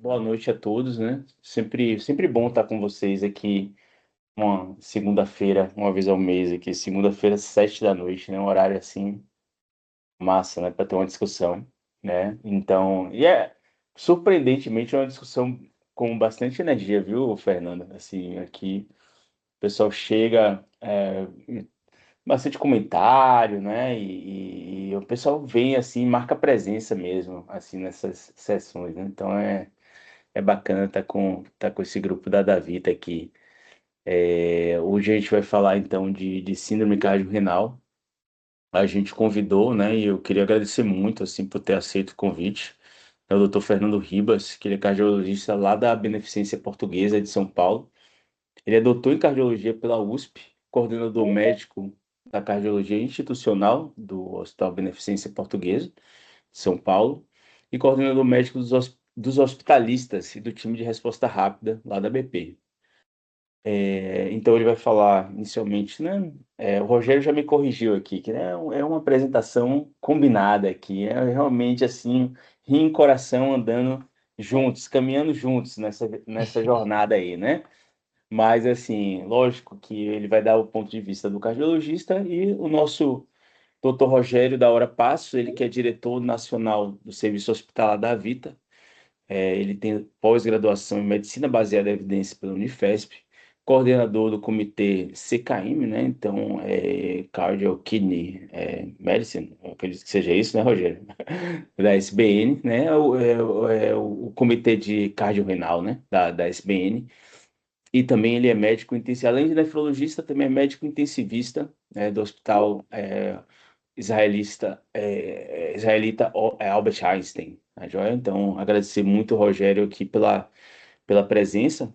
boa noite a todos, né? Sempre bom estar com vocês aqui uma segunda-feira, uma vez ao mês aqui, segunda-feira, 7 da noite, né? Um horário assim, massa, né? Para ter uma discussão, né? Então, surpreendentemente uma discussão com bastante energia, viu, Fernanda? Assim, aqui o pessoal chega, bastante comentário, né? E o pessoal vem assim, marca presença mesmo, assim, nessas sessões, né? Então é bacana tá com esse grupo da Davita aqui. Hoje a gente vai falar então de síndrome cardiorrenal. A gente convidou, né? E eu queria agradecer muito assim por ter aceito o convite. É o Dr. Fernando Ribas, que ele é cardiologista lá da Beneficência Portuguesa de São Paulo. Ele é doutor em cardiologia pela USP, coordenador médico da cardiologia institucional do Hospital Beneficência Portuguesa de São Paulo e coordenador médico dos hospitalistas e do time de resposta rápida lá da BP. Então ele vai falar inicialmente, né? O Rogério já me corrigiu aqui, que né, é uma apresentação combinada aqui, é realmente assim, rim e coração andando juntos, caminhando juntos nessa jornada aí, né? Mas assim, lógico que ele vai dar o ponto de vista do cardiologista e o nosso Dr. Rogério da Hora Passos, ele que é diretor nacional do Serviço Hospitalar da Vita. Ele tem pós-graduação em medicina baseada em evidência pela Unifesp, coordenador do comitê CKM, né? Então, Cardio Kidney Medicine, eu acredito que seja isso, né, Rogério? Da SBN, né? O comitê de cardiorrenal, né? Da SBN. E também ele é médico intensivista, além de nefrologista, também é médico intensivista, né, do Hospital israelita Albert Einstein, tá joia? Então, agradecer muito, Rogério, aqui pela presença.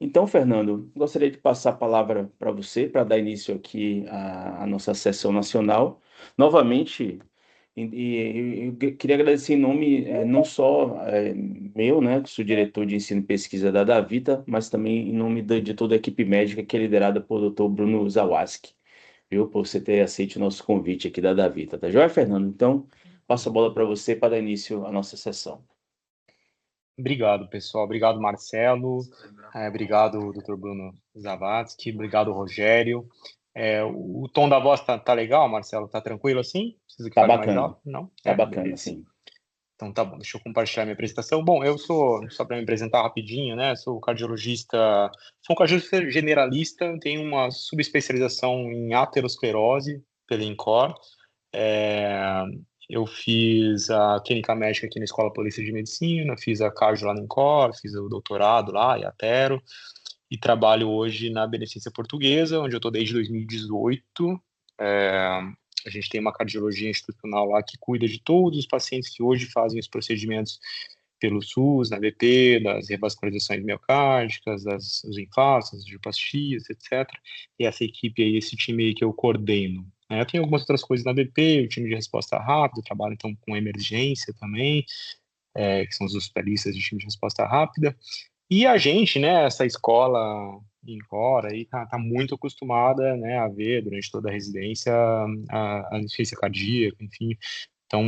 Então, Fernando, gostaria de passar a palavra para você, para dar início aqui à nossa sessão nacional. Novamente, eu queria agradecer em nome não só meu, né, que sou diretor de ensino e pesquisa da Davita, mas também em nome de toda a equipe médica que é liderada por Dr. Bruno Zawadzki, viu, por você ter aceito o nosso convite aqui da Davita, tá joia, Fernando? Então, passo a bola para você para dar início à nossa sessão. Obrigado, pessoal. Obrigado, Marcelo. Obrigado, Dr. Bruno Zavadski. Obrigado, Rogério. O tom da voz tá legal, Marcelo? Tá tranquilo assim? Precisa que Tá fale mais bacana, alto? Não? tá bacana, Beleza. sim. Então tá bom, deixa eu compartilhar minha apresentação. Bom, eu sou, só para me apresentar rapidinho, né? Sou um cardiologista generalista, tenho uma subespecialização em aterosclerose pela INCOR. É, eu fiz a clínica médica aqui na Escola Paulista de Medicina, fiz a cardio lá no INCOR, fiz o doutorado lá, em atero, e trabalho hoje na Beneficência Portuguesa, onde eu estou desde 2018. É, a gente tem uma cardiologia institucional lá que cuida de todos os pacientes que hoje fazem os procedimentos pelo SUS, na BP, das revascularizações miocárdicas, dos infartos, das angioplastias, etc. E essa equipe aí, esse time aí que eu coordeno. Eu tenho algumas outras coisas na BP, o time de resposta rápida, eu trabalho então com emergência também, que são os hospitalistas de time de resposta rápida. E a gente, né, essa escola em Cora aí tá muito acostumada, né, a ver durante toda a residência a insuficiência cardíaca, enfim. Então,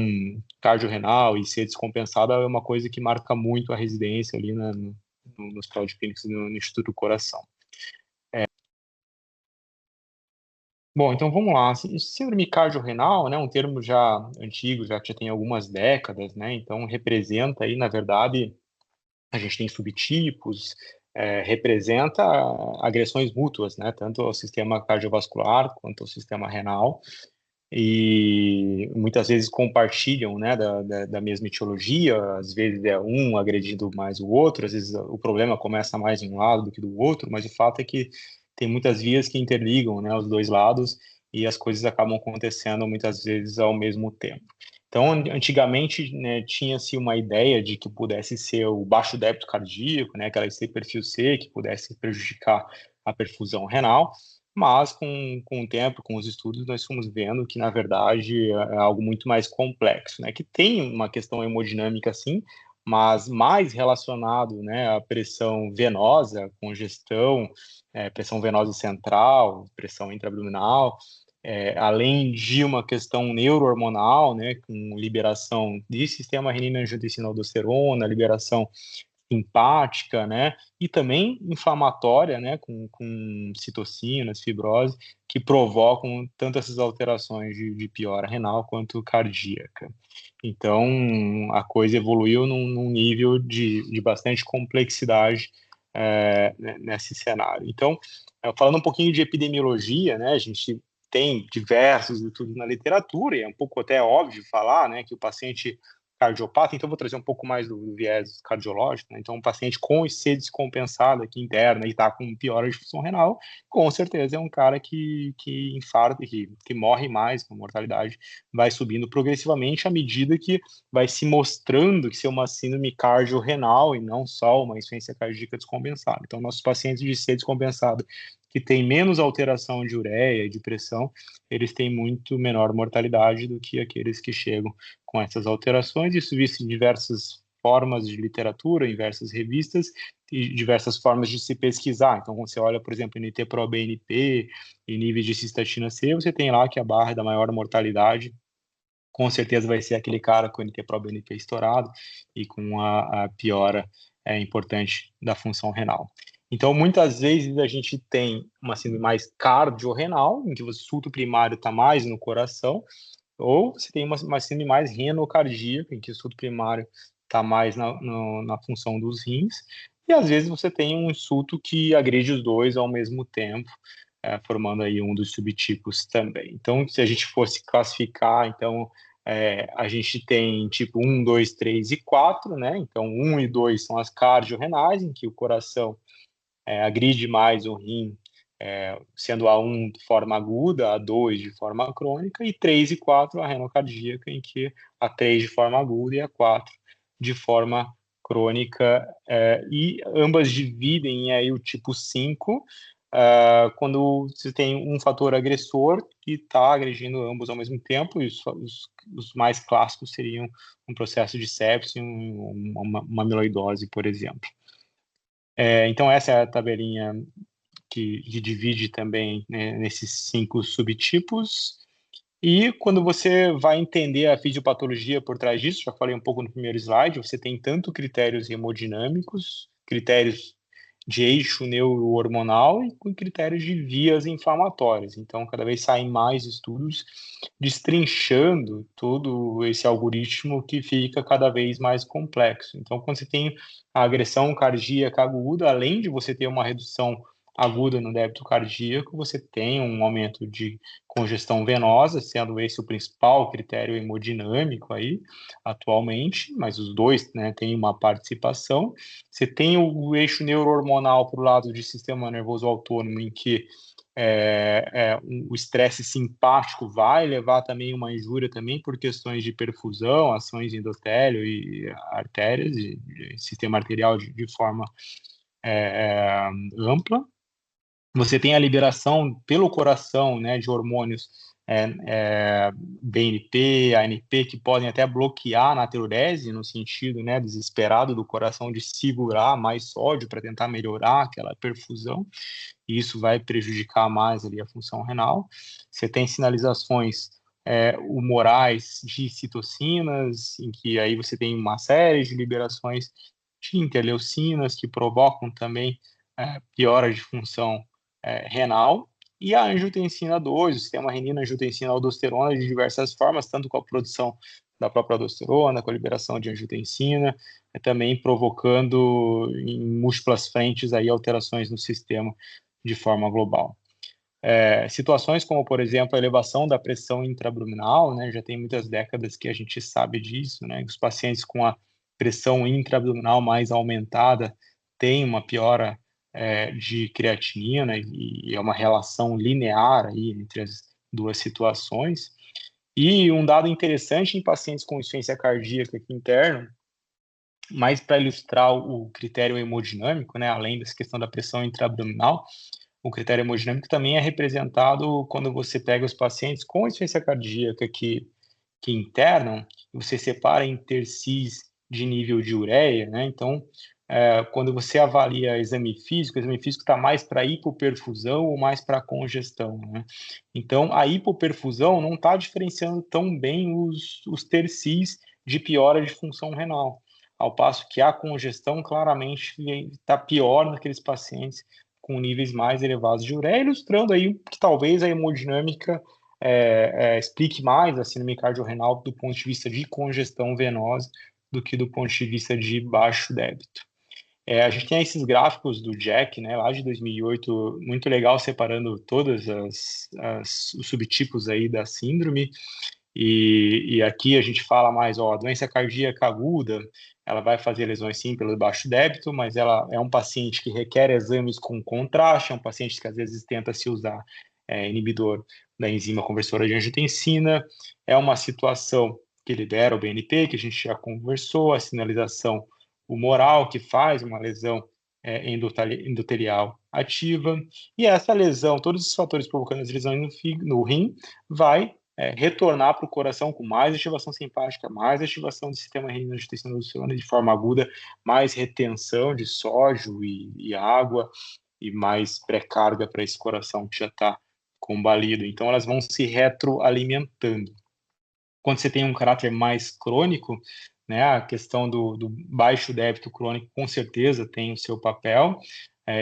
cardiorrenal e ser descompensada é uma coisa que marca muito a residência ali no Hospital de Clínicas e no Instituto do Coração. Bom, então vamos lá. Síndrome cardiorrenal, né, um termo já antigo, já que já tem algumas décadas, né, então representa aí, na verdade, a gente tem subtipos, representa agressões mútuas, né, tanto ao sistema cardiovascular quanto ao sistema renal, e muitas vezes compartilham, né, da mesma etiologia, às vezes é um agredindo mais o outro, às vezes o problema começa mais de um lado do que do outro, mas o fato é que tem muitas vias que interligam, né, os dois lados, e as coisas acabam acontecendo muitas vezes ao mesmo tempo. Então, antigamente, né, tinha-se uma ideia de que pudesse ser o baixo débito cardíaco, né, aquela perfil C, que pudesse prejudicar a perfusão renal, mas com o tempo, com os estudos, nós fomos vendo que, na verdade, é algo muito mais complexo, né, que tem uma questão hemodinâmica, sim, mas mais relacionado, né, à pressão venosa, congestão, pressão venosa central, pressão intraabdominal, além de uma questão neurohormonal, né, com liberação de sistema renina-angiotensina-aldosterona, liberação simpática, né? E também inflamatória, né? Com citocinas, fibrose, que provocam tanto essas alterações de piora renal quanto cardíaca. Então, a coisa evoluiu num nível de bastante complexidade nesse cenário. Então, falando um pouquinho de epidemiologia, né? A gente tem diversos estudos na literatura, e é um pouco até óbvio falar, né, que o paciente cardiopata, então vou trazer um pouco mais do viés cardiológico, né? Então um paciente com IC descompensado aqui interna e está com piora de função renal, com certeza é um cara que infarta, que morre mais, com mortalidade vai subindo progressivamente à medida que vai se mostrando que ser uma síndrome cardiorrenal e não só uma insuficiência cardíaca descompensada. Então nossos pacientes de IC descompensado que têm menos alteração de ureia e de pressão, eles têm muito menor mortalidade do que aqueles que chegam com essas alterações. Isso visto em diversas formas de literatura, em diversas revistas e diversas formas de se pesquisar. Então, quando você olha, por exemplo, NT-proBNP e níveis de cistatina C, você tem lá que a barra da maior mortalidade com certeza vai ser aquele cara com NT-proBNP estourado e com a piora importante da função renal. Então, muitas vezes a gente tem uma síndrome mais cardiorrenal, em que o surto primário está mais no coração, ou você tem uma síndrome mais renocardíaca, em que o surto primário está mais na função dos rins, e às vezes você tem um insulto que agride os dois ao mesmo tempo, formando aí um dos subtipos também. Então, se a gente fosse classificar, então, a gente tem tipo 1, 2, 3 e 4, né? Então, 1 e 2 são as cardiorrenais, em que o coração agride mais o rim, sendo a 1 de forma aguda, a 2 de forma crônica, e 3 e 4 a renocardíaca, em que a 3 de forma aguda e a 4 de forma crônica, e ambas dividem aí o tipo 5, quando você tem um fator agressor que está agredindo ambos ao mesmo tempo, e os mais clássicos seriam um processo de sepse, uma amiloidose, por exemplo. Então, essa é a tabelinha que divide também, né, nesses 5 subtipos. E quando você vai entender a fisiopatologia por trás disso, já falei um pouco no primeiro slide, você tem tanto critérios hemodinâmicos, critérios de eixo neurohormonal e com critérios de vias inflamatórias. Então, cada vez saem mais estudos destrinchando todo esse algoritmo que fica cada vez mais complexo. Então, quando você tem a agressão cardíaca aguda, além de você ter uma redução aguda no débito cardíaco, você tem um aumento de congestão venosa, sendo esse o principal critério hemodinâmico aí, atualmente, mas os dois, né, têm uma participação. Você tem o eixo neurohormonal para o lado de sistema nervoso autônomo, em que o estresse simpático vai levar também uma injúria também por questões de perfusão, ações de endotélio e artérias, e sistema arterial de forma ampla. Você tem a liberação pelo coração, né, de hormônios BNP, ANP, que podem até bloquear a natriurese, no sentido, né, desesperado do coração de segurar mais sódio para tentar melhorar aquela perfusão, e isso vai prejudicar mais ali a função renal. Você tem sinalizações humorais de citocinas, em que aí você tem uma série de liberações de interleucinas que provocam também piora de função renal, e a angiotensina 2, o sistema renina-angiotensina-aldosterona de diversas formas, tanto com a produção da própria aldosterona, com a liberação de angiotensina, também provocando em múltiplas frentes aí alterações no sistema de forma global. Situações como, por exemplo, a elevação da pressão intraabdominal, né, já tem muitas décadas que a gente sabe disso, né, que os pacientes com a pressão intraabdominal mais aumentada têm uma piora de creatinina, e é uma relação linear aí entre as duas situações. E um dado interessante em pacientes com insuficiência cardíaca aqui interna, mais para ilustrar o critério hemodinâmico, né, além dessa questão da pressão intraabdominal, o critério hemodinâmico também é representado quando você pega os pacientes com insuficiência cardíaca que internam, você separa intercis de nível de ureia, né? Então, quando você avalia o exame físico está mais para hipoperfusão ou mais para congestão, né? Então, a hipoperfusão não está diferenciando tão bem os tercis de piora de função renal. ao passo que a congestão claramente está pior naqueles pacientes com níveis mais elevados de ureia, ilustrando aí que talvez a hemodinâmica explique mais a síndrome cardiorrenal do ponto de vista de congestão venosa do que do ponto de vista de baixo débito. A gente tem esses gráficos do Jack, né, lá de 2008, muito legal, separando todos os subtipos aí da síndrome. E aqui a gente fala mais, a doença cardíaca aguda, ela vai fazer lesões sim pelo baixo débito, mas ela é um paciente que requer exames com contraste, é um paciente que às vezes tenta se usar inibidor da enzima conversora de angiotensina, é uma situação que libera o BNP, que a gente já conversou, a sinalização humoral, que faz uma lesão endotelial ativa, e essa lesão, todos esses fatores provocando as lesões no rim, vai retornar para o coração com mais ativação simpática, mais ativação do sistema renina-angiotensina-aldosterona de forma aguda, mais retenção de sódio e água, e mais pré-carga para esse coração que já está combalido. Então, elas vão se retroalimentando. Quando você tem um caráter mais crônico, né, a questão do baixo débito crônico com certeza tem o seu papel.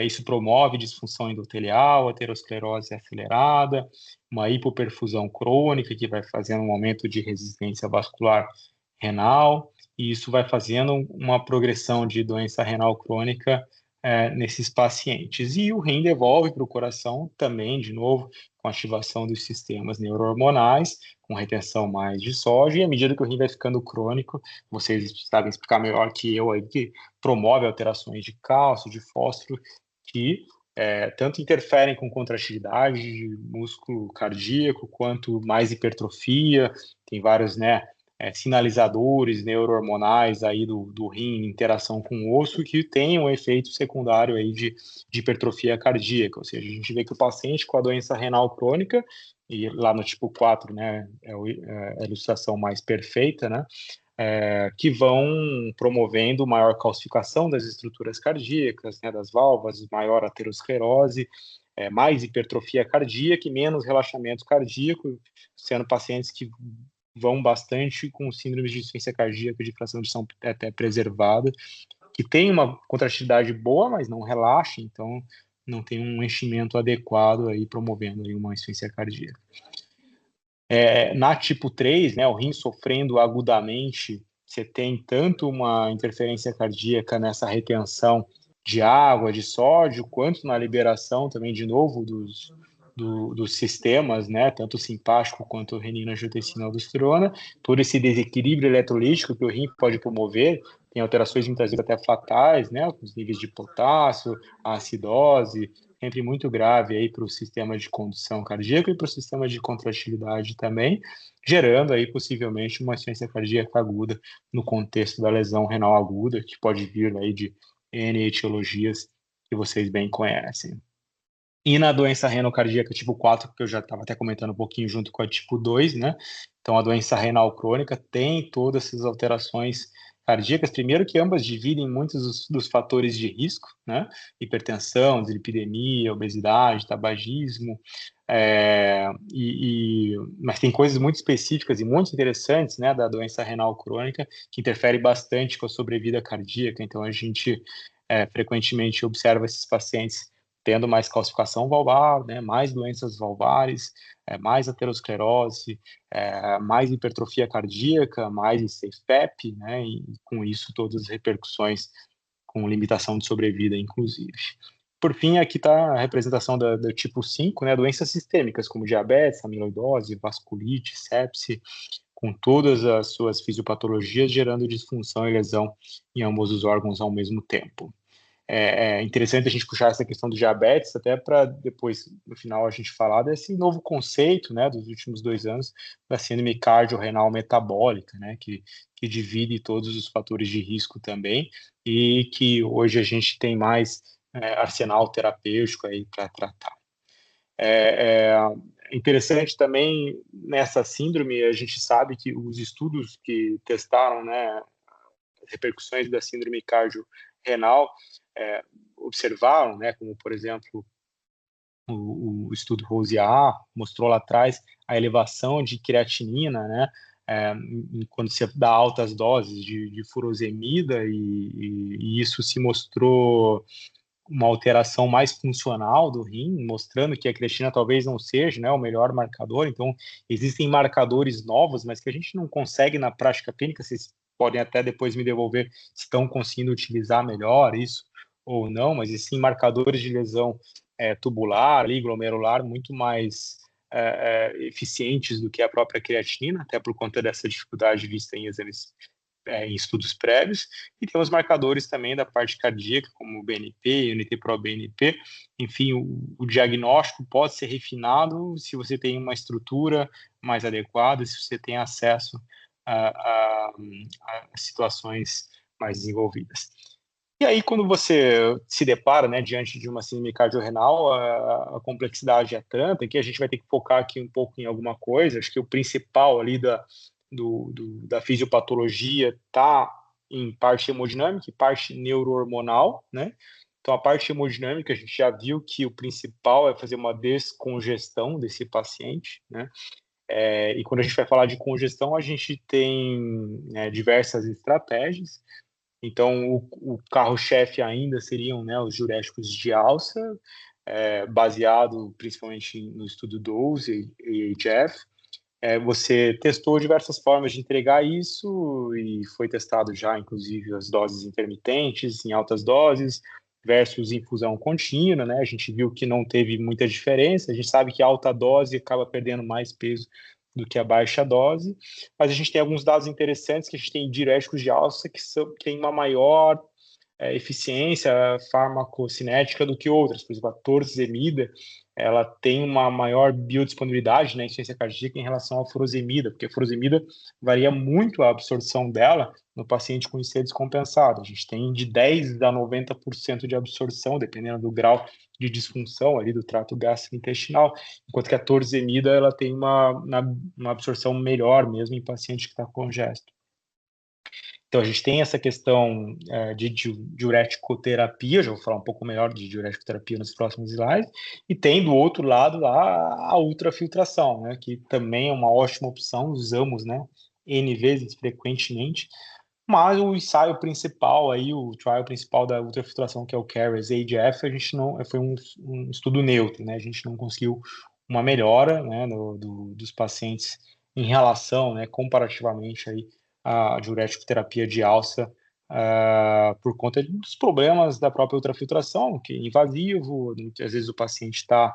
Isso promove disfunção endotelial, aterosclerose acelerada, uma hipoperfusão crônica que vai fazendo um aumento de resistência vascular renal, e isso vai fazendo uma progressão de doença renal crônica nesses pacientes. E o rim devolve para o coração também, de novo, com ativação dos sistemas neurohormonais, com retenção mais de sódio, e à medida que o rim vai ficando crônico, vocês sabem explicar melhor que eu aí, que promove alterações de cálcio, de fósforo, que tanto interferem com contratividade de músculo cardíaco, quanto mais hipertrofia, tem vários, né, sinalizadores neurohormonais aí do rim em interação com o osso que tem um efeito secundário aí de hipertrofia cardíaca, ou seja, a gente vê que o paciente com a doença renal crônica, e lá no tipo 4, né, é a ilustração mais perfeita, né, que vão promovendo maior calcificação das estruturas cardíacas, né, das válvulas, maior aterosclerose, mais hipertrofia cardíaca e menos relaxamento cardíaco, sendo pacientes que vão bastante com síndromes de insuficiência cardíaca de fração de ejeção até preservada, que tem uma contratividade boa, mas não relaxa, então não tem um enchimento adequado aí promovendo aí uma insuficiência cardíaca. Na tipo 3, né, o rim sofrendo agudamente, você tem tanto uma interferência cardíaca nessa retenção de água, de sódio, quanto na liberação também, de novo, dos sistemas, né, tanto simpático quanto renina-angiotensina-aldosterona, todo esse desequilíbrio eletrolítico que o rim pode promover, tem alterações muitas vezes até fatais, né, com os níveis de potássio, a acidose, sempre muito grave aí para o sistema de condução cardíaca e para o sistema de contratividade também, gerando aí possivelmente uma insuficiência cardíaca aguda no contexto da lesão renal aguda, que pode vir aí de N etiologias que vocês bem conhecem. E na doença renal cardíaca tipo 4, que eu já estava até comentando um pouquinho junto com a tipo 2, né? Então, a doença renal crônica tem todas essas alterações cardíacas. Primeiro que ambas dividem muitos dos fatores de risco, né? Hipertensão, dislipidemia, obesidade, tabagismo. Mas tem coisas muito específicas e muito interessantes, né, da doença renal crônica que interfere bastante com a sobrevida cardíaca. Então, a gente frequentemente observa esses pacientes tendo mais calcificação valvar, né, mais doenças valvares, mais aterosclerose, mais hipertrofia cardíaca, mais CFEP, né, e com isso todas as repercussões com limitação de sobrevida, inclusive. Por fim, aqui está a representação do tipo 5, né, doenças sistêmicas, como diabetes, amiloidose, vasculite, sepse, com todas as suas fisiopatologias, gerando disfunção e lesão em ambos os órgãos ao mesmo tempo. É interessante a gente puxar essa questão do diabetes, até para depois, no final, a gente falar desse novo conceito, né, dos últimos 2 anos, da síndrome cardiorrenal metabólica, né, que divide todos os fatores de risco também, e que hoje a gente tem mais arsenal terapêutico aí para tratar. É interessante também, nessa síndrome, a gente sabe que os estudos que testaram, né, as repercussões da síndrome cardiorrenal, observaram, né, como por exemplo o estudo Rose A mostrou lá atrás a elevação de creatinina, né, quando você dá altas doses de furosemida, e isso se mostrou uma alteração mais funcional do rim, mostrando que a creatina talvez não seja, né, o melhor marcador. Então, existem marcadores novos, mas que a gente não consegue na prática clínica. Vocês podem até depois me devolver se estão conseguindo utilizar melhor isso ou não, mas existem marcadores de lesão tubular, ali, glomerular, muito mais eficientes do que a própria creatina, até por conta dessa dificuldade vista em exames em estudos prévios, e tem os marcadores também da parte cardíaca, como o BNP, NT-proBNP. Enfim, o diagnóstico pode ser refinado se você tem uma estrutura mais adequada, se você tem acesso a situações mais desenvolvidas. E aí, quando você se depara, né, diante de uma síndrome cardiorrenal, a complexidade é tanta que a gente vai ter que focar aqui um pouco em alguma coisa. Acho que o principal ali da fisiopatologia está em parte hemodinâmica e parte neurohormonal, né? Então, a parte hemodinâmica, a gente já viu que o principal é fazer uma descongestão desse paciente, né? E quando a gente vai falar de congestão, a gente tem, né, diversas estratégias. Então, o carro-chefe ainda seriam, né, os diuréticos de alça, baseado principalmente no estudo DOSE e HF. Você testou diversas formas de entregar isso e foi testado já, inclusive, as doses intermitentes, em altas doses, versus infusão contínua, né? A gente viu que não teve muita diferença. A gente sabe que a alta dose acaba perdendo mais peso do que a baixa dose, mas a gente tem alguns dados interessantes que a gente tem diuréticos de alça que têm uma maior eficiência farmacocinética do que outras. Por exemplo, a torsemida, ela tem uma maior biodisponibilidade na insuficiência cardíaca em relação à furosemida, porque a furosemida varia muito a absorção dela no paciente com IC descompensado. A gente tem de 10% a 90% de absorção, dependendo do grau de disfunção ali do trato gastrointestinal, enquanto que a torsemida ela tem uma absorção melhor mesmo em paciente que está congesto. Então, a gente tem essa questão de diureticoterapia, já vou falar um pouco melhor de diureticoterapia nos próximos slides, e tem do outro lado lá a ultrafiltração, né, que também é uma ótima opção, usamos, né, N vezes frequentemente, mas o ensaio principal aí, o trial principal da ultrafiltração, que é o CARES-HF, a gente não, foi um estudo neutro, né, a gente não conseguiu uma melhora, né, dos pacientes em relação, né, comparativamente aí a diurético terapia de alça por conta dos problemas da própria ultrafiltração, que é invasivo, muitas vezes o paciente está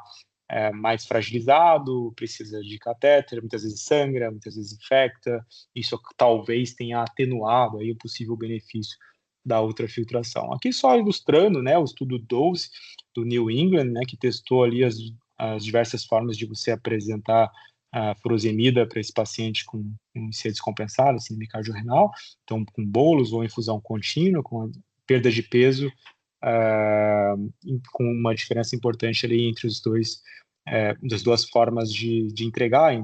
mais fragilizado, precisa de catéter, muitas vezes sangra, muitas vezes infecta, isso talvez tenha atenuado aí o possível benefício da ultrafiltração. Aqui só ilustrando, né, o estudo DOSE do New England, né, que testou ali as diversas formas de você apresentar a furosemida para esse paciente com IC descompensado, síndrome cardiorrenal, então com bolos ou infusão contínua, com perda de peso, com uma diferença importante ali entre os dois, das duas formas de entregar,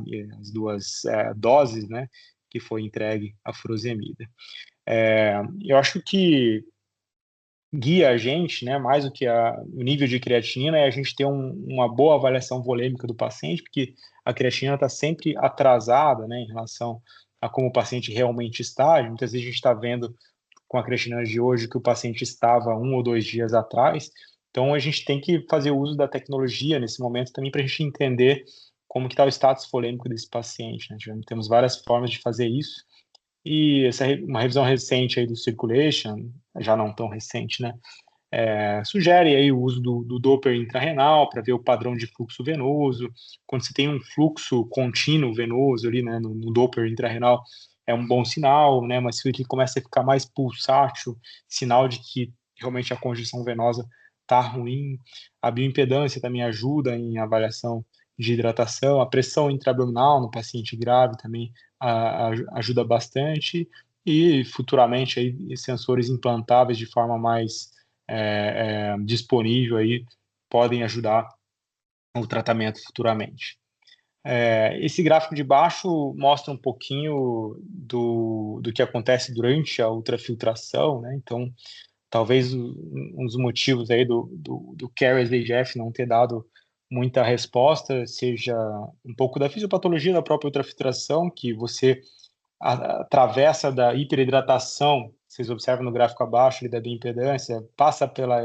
as duas doses, né, que foi entregue a furosemida. Eu acho que guia a gente, né, mais do que o nível de creatinina, é a gente ter uma boa avaliação volêmica do paciente, porque a creatinina está sempre atrasada, né, em relação a como o paciente realmente está. Muitas vezes a gente está vendo com a creatinina de hoje que o paciente estava 1 ou 2 dias atrás. Então a gente tem que fazer uso da tecnologia nesse momento também para a gente entender como que está o status volêmico desse paciente, né? Temos várias formas de fazer isso. E uma revisão recente aí do Circulation, já não tão recente, né, sugere aí o uso do Doppler intrarrenal para ver o padrão de fluxo venoso. Quando você tem um fluxo contínuo venoso ali, né, no Doppler intrarrenal, é um bom sinal, né, mas se ele começa a ficar mais pulsátil, sinal de que realmente a congestão venosa está ruim. A bioimpedância também ajuda em avaliação de hidratação, a pressão intraabdominal no paciente grave também ajuda bastante, e futuramente aí sensores implantáveis de forma mais disponível aí podem ajudar o tratamento futuramente. Esse gráfico de baixo mostra um pouquinho do que acontece durante a ultrafiltração, né? Então, talvez um dos motivos aí do CARES-HF não ter dado muita resposta seja um pouco da fisiopatologia da própria ultrafiltração, que você a travessa da hiperidratação, vocês observam no gráfico abaixo ali da bioimpedância, passa pela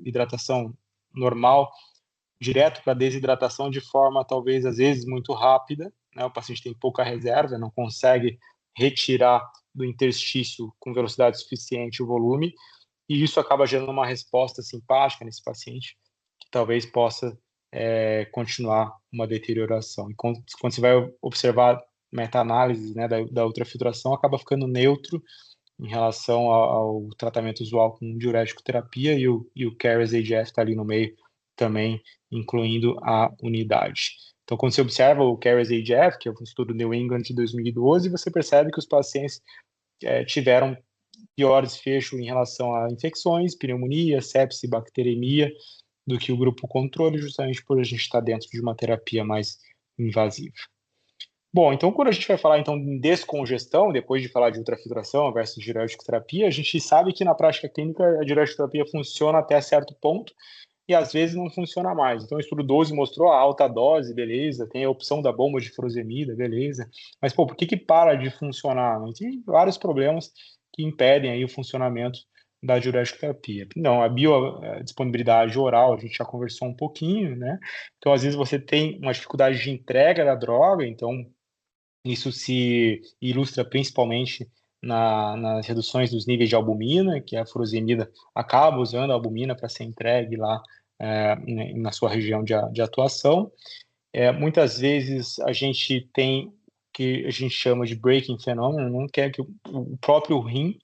hidratação normal, direto para a desidratação de forma, talvez, às vezes, muito rápida, né? O paciente tem pouca reserva, não consegue retirar do interstício com velocidade suficiente o volume, e isso acaba gerando uma resposta simpática nesse paciente, que talvez possa continuar uma deterioração. E quando você vai observar meta-análise, né, da ultrafiltração, acaba ficando neutro em relação ao tratamento usual com diurético terapia, e o CARES-AGF está ali no meio também, incluindo a unidade. Então, quando você observa o CARES-AGF, que é um estudo New England de 2012, você percebe que os pacientes tiveram pior desfecho em relação a infecções, pneumonia, sepse, bacteremia, do que o grupo controle, justamente por a gente estar dentro de uma terapia mais invasiva. Bom, então quando a gente vai falar então em descongestão, depois de falar de ultrafiltração versus diurético terapia, a gente sabe que na prática clínica a diurético terapia funciona até certo ponto e às vezes não funciona mais. Então o estudo 12 mostrou a alta dose, beleza, tem a opção da bomba de furosemida, beleza, mas por que para de funcionar? Tem vários problemas que impedem aí o funcionamento da diurético terapia. Não, a biodisponibilidade oral, a gente já conversou um pouquinho, né? Então às vezes você tem uma dificuldade de entrega da droga, então isso se ilustra principalmente nas reduções dos níveis de albumina, que a furosemida acaba usando a albumina para ser entregue lá na sua região de atuação. Muitas vezes a gente tem que a gente chama de breaking fenômeno, não quer que o próprio rim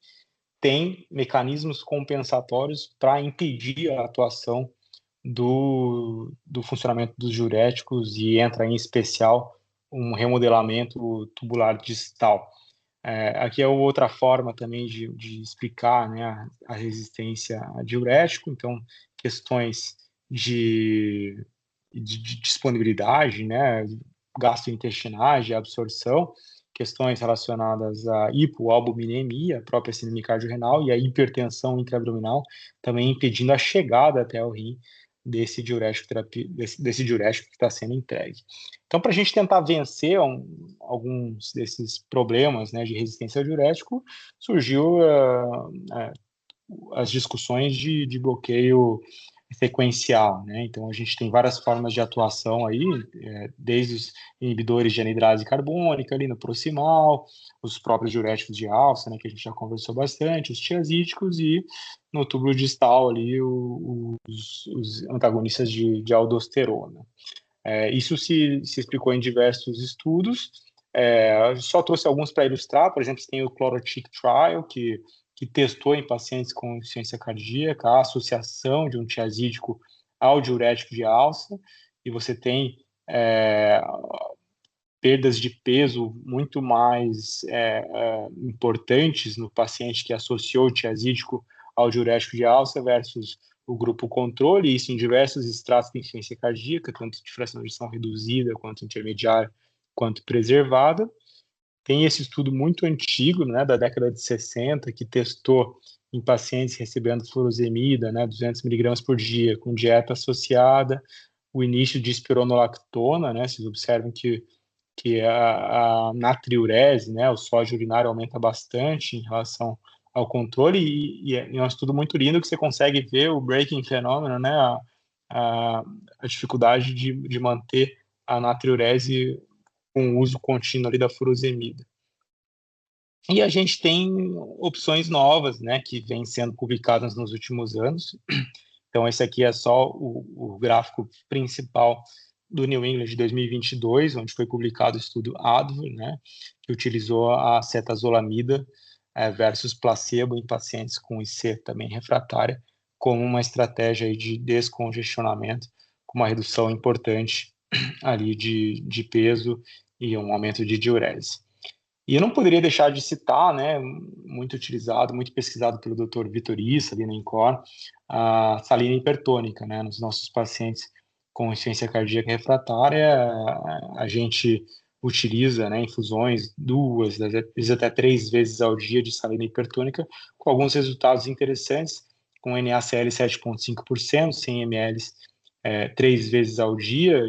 tem mecanismos compensatórios para impedir a atuação do funcionamento dos diuréticos, e entra em especial um remodelamento tubular distal. Aqui é outra forma também de explicar, né, a resistência a diurético, então questões de disponibilidade, né, gastrointestinais, de absorção, questões relacionadas à hipoalbuminemia, a própria síndrome cardiorrenal, e a hipertensão intraabdominal, também impedindo a chegada até o rim desse diurético desse diurético que está sendo entregue. Então, para a gente tentar vencer alguns desses problemas, né, de resistência ao diurético, surgiu as discussões de bloqueio sequencial, né? Então a gente tem várias formas de atuação aí, desde os inibidores de anidrase carbônica ali no proximal, os próprios diuréticos de alça, né, que a gente já conversou bastante, os tiazídicos, e no túbulo distal ali os antagonistas de aldosterona. Isso se explicou em diversos estudos. Só trouxe alguns para ilustrar. Por exemplo, você tem o Chlorotic Trial, que testou em pacientes com insuficiência cardíaca a associação de um tiazídico ao diurético de alça, e você tem perdas de peso muito mais importantes no paciente que associou o tiazídico ao diurético de alça versus o grupo controle, isso em diversos estratos de insuficiência cardíaca, tanto de fração de ejeção reduzida, quanto intermediária, quanto preservada. Tem esse estudo muito antigo, né, da década de 60, que testou em pacientes recebendo furosemida, né, 200 miligramas por dia, com dieta associada, o início de espironolactona, né, vocês observam que a natriurese, né, o sódio urinário aumenta bastante em relação ao controle, e é um estudo muito lindo que você consegue ver o breaking fenômeno, né, a dificuldade de manter a natriurese com o uso contínuo ali da furosemida. E a gente tem opções novas, né, que vêm sendo publicadas nos últimos anos. Então, esse aqui é só o gráfico principal do New England de 2022, onde foi publicado o estudo ADVER, né, que utilizou a cetazolamida versus placebo em pacientes com IC também refratária, como uma estratégia aí de descongestionamento, com uma redução importante ali de peso e um aumento de diurese. E eu não poderia deixar de citar, né, muito utilizado, muito pesquisado pelo Dr. Vitor Issa, ali na INCOR, a salina hipertônica, né, nos nossos pacientes com insuficiência cardíaca refratária. A gente utiliza, né, infusões 2, às vezes até 3 vezes ao dia de salina hipertônica, com alguns resultados interessantes, com NaCl 7,5%, 100 ml 3 vezes ao dia.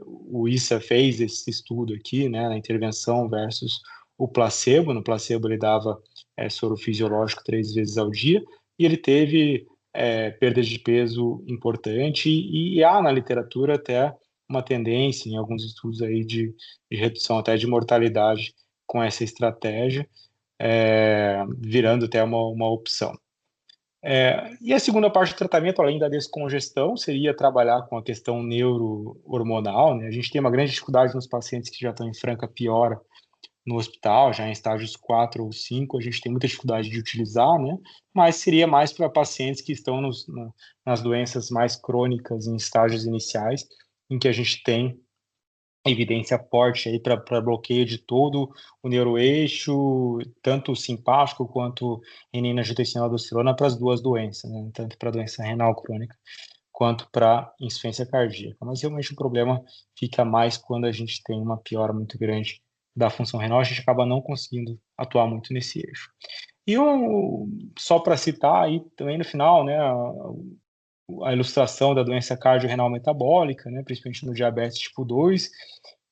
O Issa fez esse estudo aqui, né, na intervenção versus o placebo. No placebo ele dava soro fisiológico 3 vezes ao dia, e ele teve perda de peso importante, e há na literatura até uma tendência em alguns estudos aí de redução até de mortalidade com essa estratégia, virando até uma opção. E a segunda parte do tratamento, além da descongestão, seria trabalhar com a questão neuro-hormonal, né? A gente tem uma grande dificuldade nos pacientes que já estão em franca piora no hospital, já em estágios 4 ou 5, a gente tem muita dificuldade de utilizar, né? Mas seria mais para pacientes que estão nas doenças mais crônicas, em estágios iniciais, em que a gente tem evidência forte aí para bloqueio de todo o neuroeixo, tanto o simpático quanto renina-angiotensina-aldosterona, para as duas doenças, né? Tanto para a doença renal crônica quanto para insuficiência cardíaca. Mas realmente o problema fica mais quando a gente tem uma piora muito grande da função renal, a gente acaba não conseguindo atuar muito nesse eixo. E só para citar aí também no final, né, a ilustração da doença cardiorrenal metabólica, né, principalmente no diabetes tipo 2,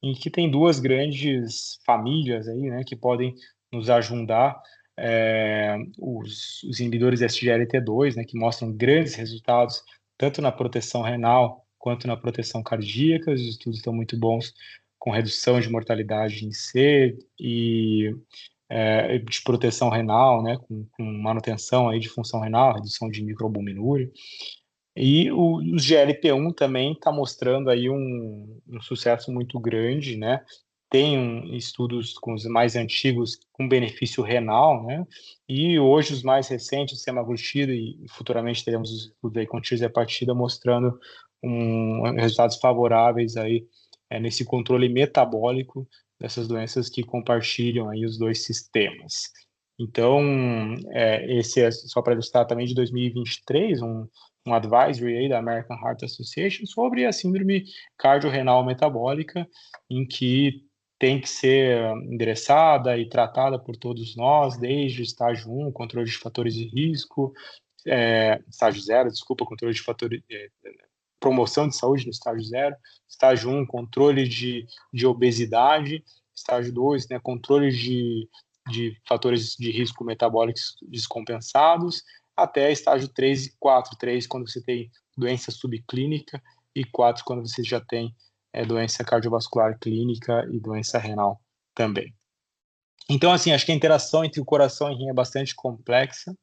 em que tem duas grandes famílias aí, né, que podem nos ajudar, os inibidores SGLT2, né, que mostram grandes resultados tanto na proteção renal quanto na proteção cardíaca. Os estudos estão muito bons com redução de mortalidade em C e de proteção renal, né, com manutenção aí de função renal, redução de microalbuminúria. E os GLP-1 também está mostrando aí um sucesso muito grande, né? Tem estudos com os mais antigos com benefício renal, né? E hoje os mais recentes, semaglutida, e futuramente teremos os estudos aí com tirzepatida mostrando resultados favoráveis aí nesse controle metabólico dessas doenças que compartilham aí os dois sistemas. Então, esse é só para ilustrar também de 2023, um advisory aí da American Heart Association sobre a síndrome cardiorrenal metabólica, em que tem que ser endereçada e tratada por todos nós, desde o estágio 1, controle de fatores de risco, estágio 0, desculpa, controle de fatores, promoção de saúde no estágio 0, estágio 1, controle de obesidade, estágio 2, né, controle de fatores de risco metabólicos descompensados, até estágio 3 e 4. 3 quando você tem doença subclínica e 4 quando você já tem doença cardiovascular clínica e doença renal também. Então, assim, acho que a interação entre o coração e rim é bastante complexa.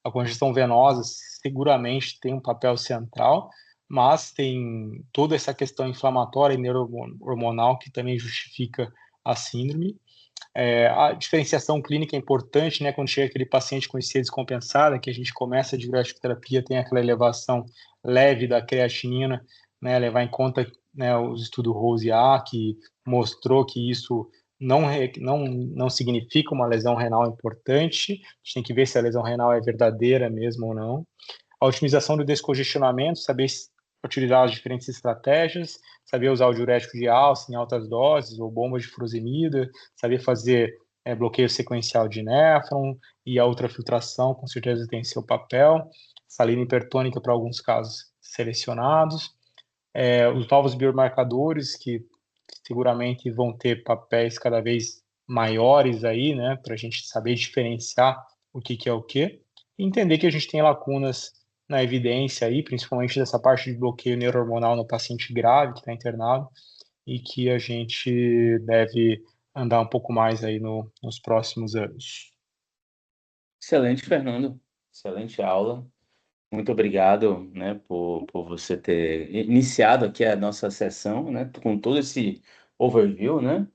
A congestão venosa seguramente tem um papel central, mas tem toda essa questão inflamatória e neurohormonal que também justifica a síndrome. A diferenciação clínica é importante, né? Quando chega aquele paciente com IC descompensada, que a gente começa a diurético terapia, tem aquela elevação leve da creatinina, né? Levar em conta, né, o estudo ROSE-A, que mostrou que isso não significa uma lesão renal importante. A gente tem que ver se a lesão renal é verdadeira mesmo ou não. A otimização do descongestionamento, saber utilizar as diferentes estratégias, saber usar o diurético de alça em altas doses ou bombas de furosemida, saber fazer bloqueio sequencial de néfron, e a ultrafiltração com certeza tem seu papel, salina hipertônica para alguns casos selecionados, os novos biomarcadores que seguramente vão ter papéis cada vez maiores aí, né, para a gente saber diferenciar o que é o que, e entender que a gente tem lacunas na evidência aí, principalmente dessa parte de bloqueio neurohormonal no paciente grave que está internado, e que a gente deve andar um pouco mais aí nos próximos anos. Excelente, Fernando. Excelente aula. Muito obrigado, né, por você ter iniciado aqui a nossa sessão, né, com todo esse overview, né?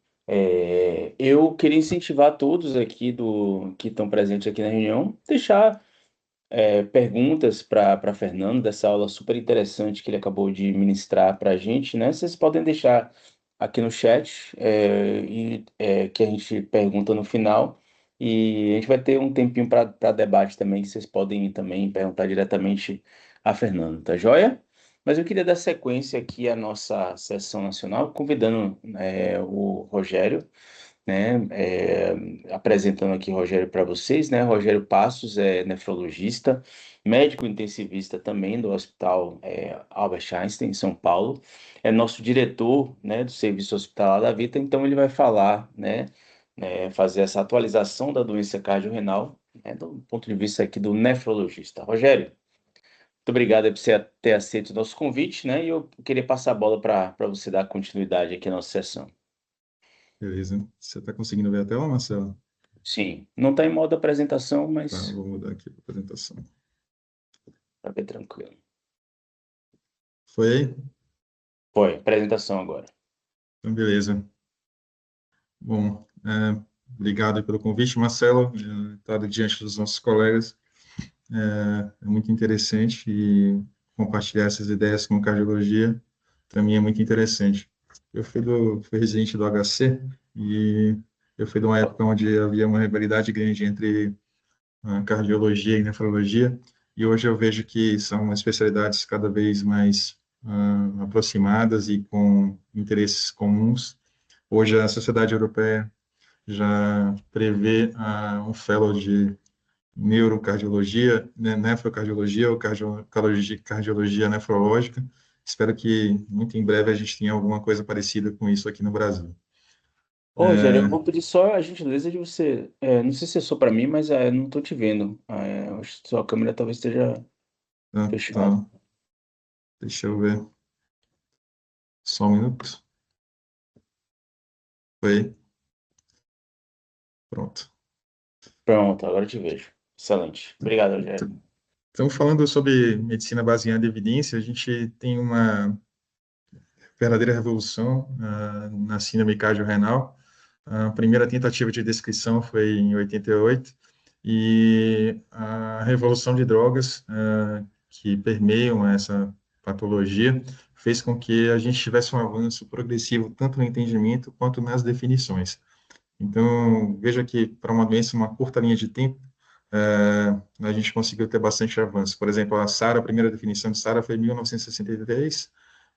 Eu queria incentivar todos aqui que estão presentes aqui na reunião, deixar perguntas para Fernando dessa aula super interessante que ele acabou de ministrar para a gente, né? Vocês podem deixar aqui no chat que a gente pergunta no final. E a gente vai ter um tempinho para debate também, que vocês podem também perguntar diretamente a Fernando, tá joia? Mas eu queria dar sequência aqui à nossa sessão nacional, convidando o Rogério, né? Apresentando aqui o Rogério para vocês, né? Rogério Passos é nefrologista, médico intensivista também do Hospital Albert Einstein, em São Paulo. É nosso diretor, né, do Serviço Hospitalar da Vita, então ele vai falar, né, fazer essa atualização da doença cardiorrenal, né, do ponto de vista aqui do nefrologista. Rogério, muito obrigado aí por você ter aceito o nosso convite, né? E eu queria passar a bola para você dar continuidade aqui na nossa sessão. Beleza. Você está conseguindo ver a tela, Marcelo? Sim, não está em modo apresentação, Tá, mas vou mudar aqui a apresentação. para ver tranquilo. Foi aí? Foi, apresentação agora. Então, beleza. Bom, obrigado pelo convite, Marcelo. Estar diante dos nossos colegas é muito interessante e compartilhar essas ideias com cardiologia para mim é muito interessante. Fui residente do HC e eu fui de uma época onde havia uma rivalidade grande entre cardiologia e nefrologia, e hoje eu vejo que são especialidades cada vez mais aproximadas e com interesses comuns. Hoje a Sociedade Europeia já prevê um fellow de neurocardiologia, né, nefrocardiologia ou cardiologia nefrológica. Espero que muito em breve a gente tenha alguma coisa parecida com isso aqui no Brasil. Ô, Rogério, eu vou pedir só a gentileza de você. Não sei se é só para mim, mas não estou te vendo. Acho que sua câmera talvez esteja fechada. Tá, deixa eu ver. Só um minuto. Foi. Pronto. Pronto, agora eu te vejo. Excelente. Obrigado, Rogério. Então, falando sobre medicina baseada em evidência, a gente tem uma verdadeira revolução na síndrome cardiorrenal. A primeira tentativa de descrição foi em 88, e a revolução de drogas que permeiam essa patologia fez com que a gente tivesse um avanço progressivo tanto no entendimento quanto nas definições. Então, veja que para uma doença, uma curta linha de tempo, a gente conseguiu ter bastante avanço. Por exemplo, a SARA, a primeira definição de SARA foi em 1963,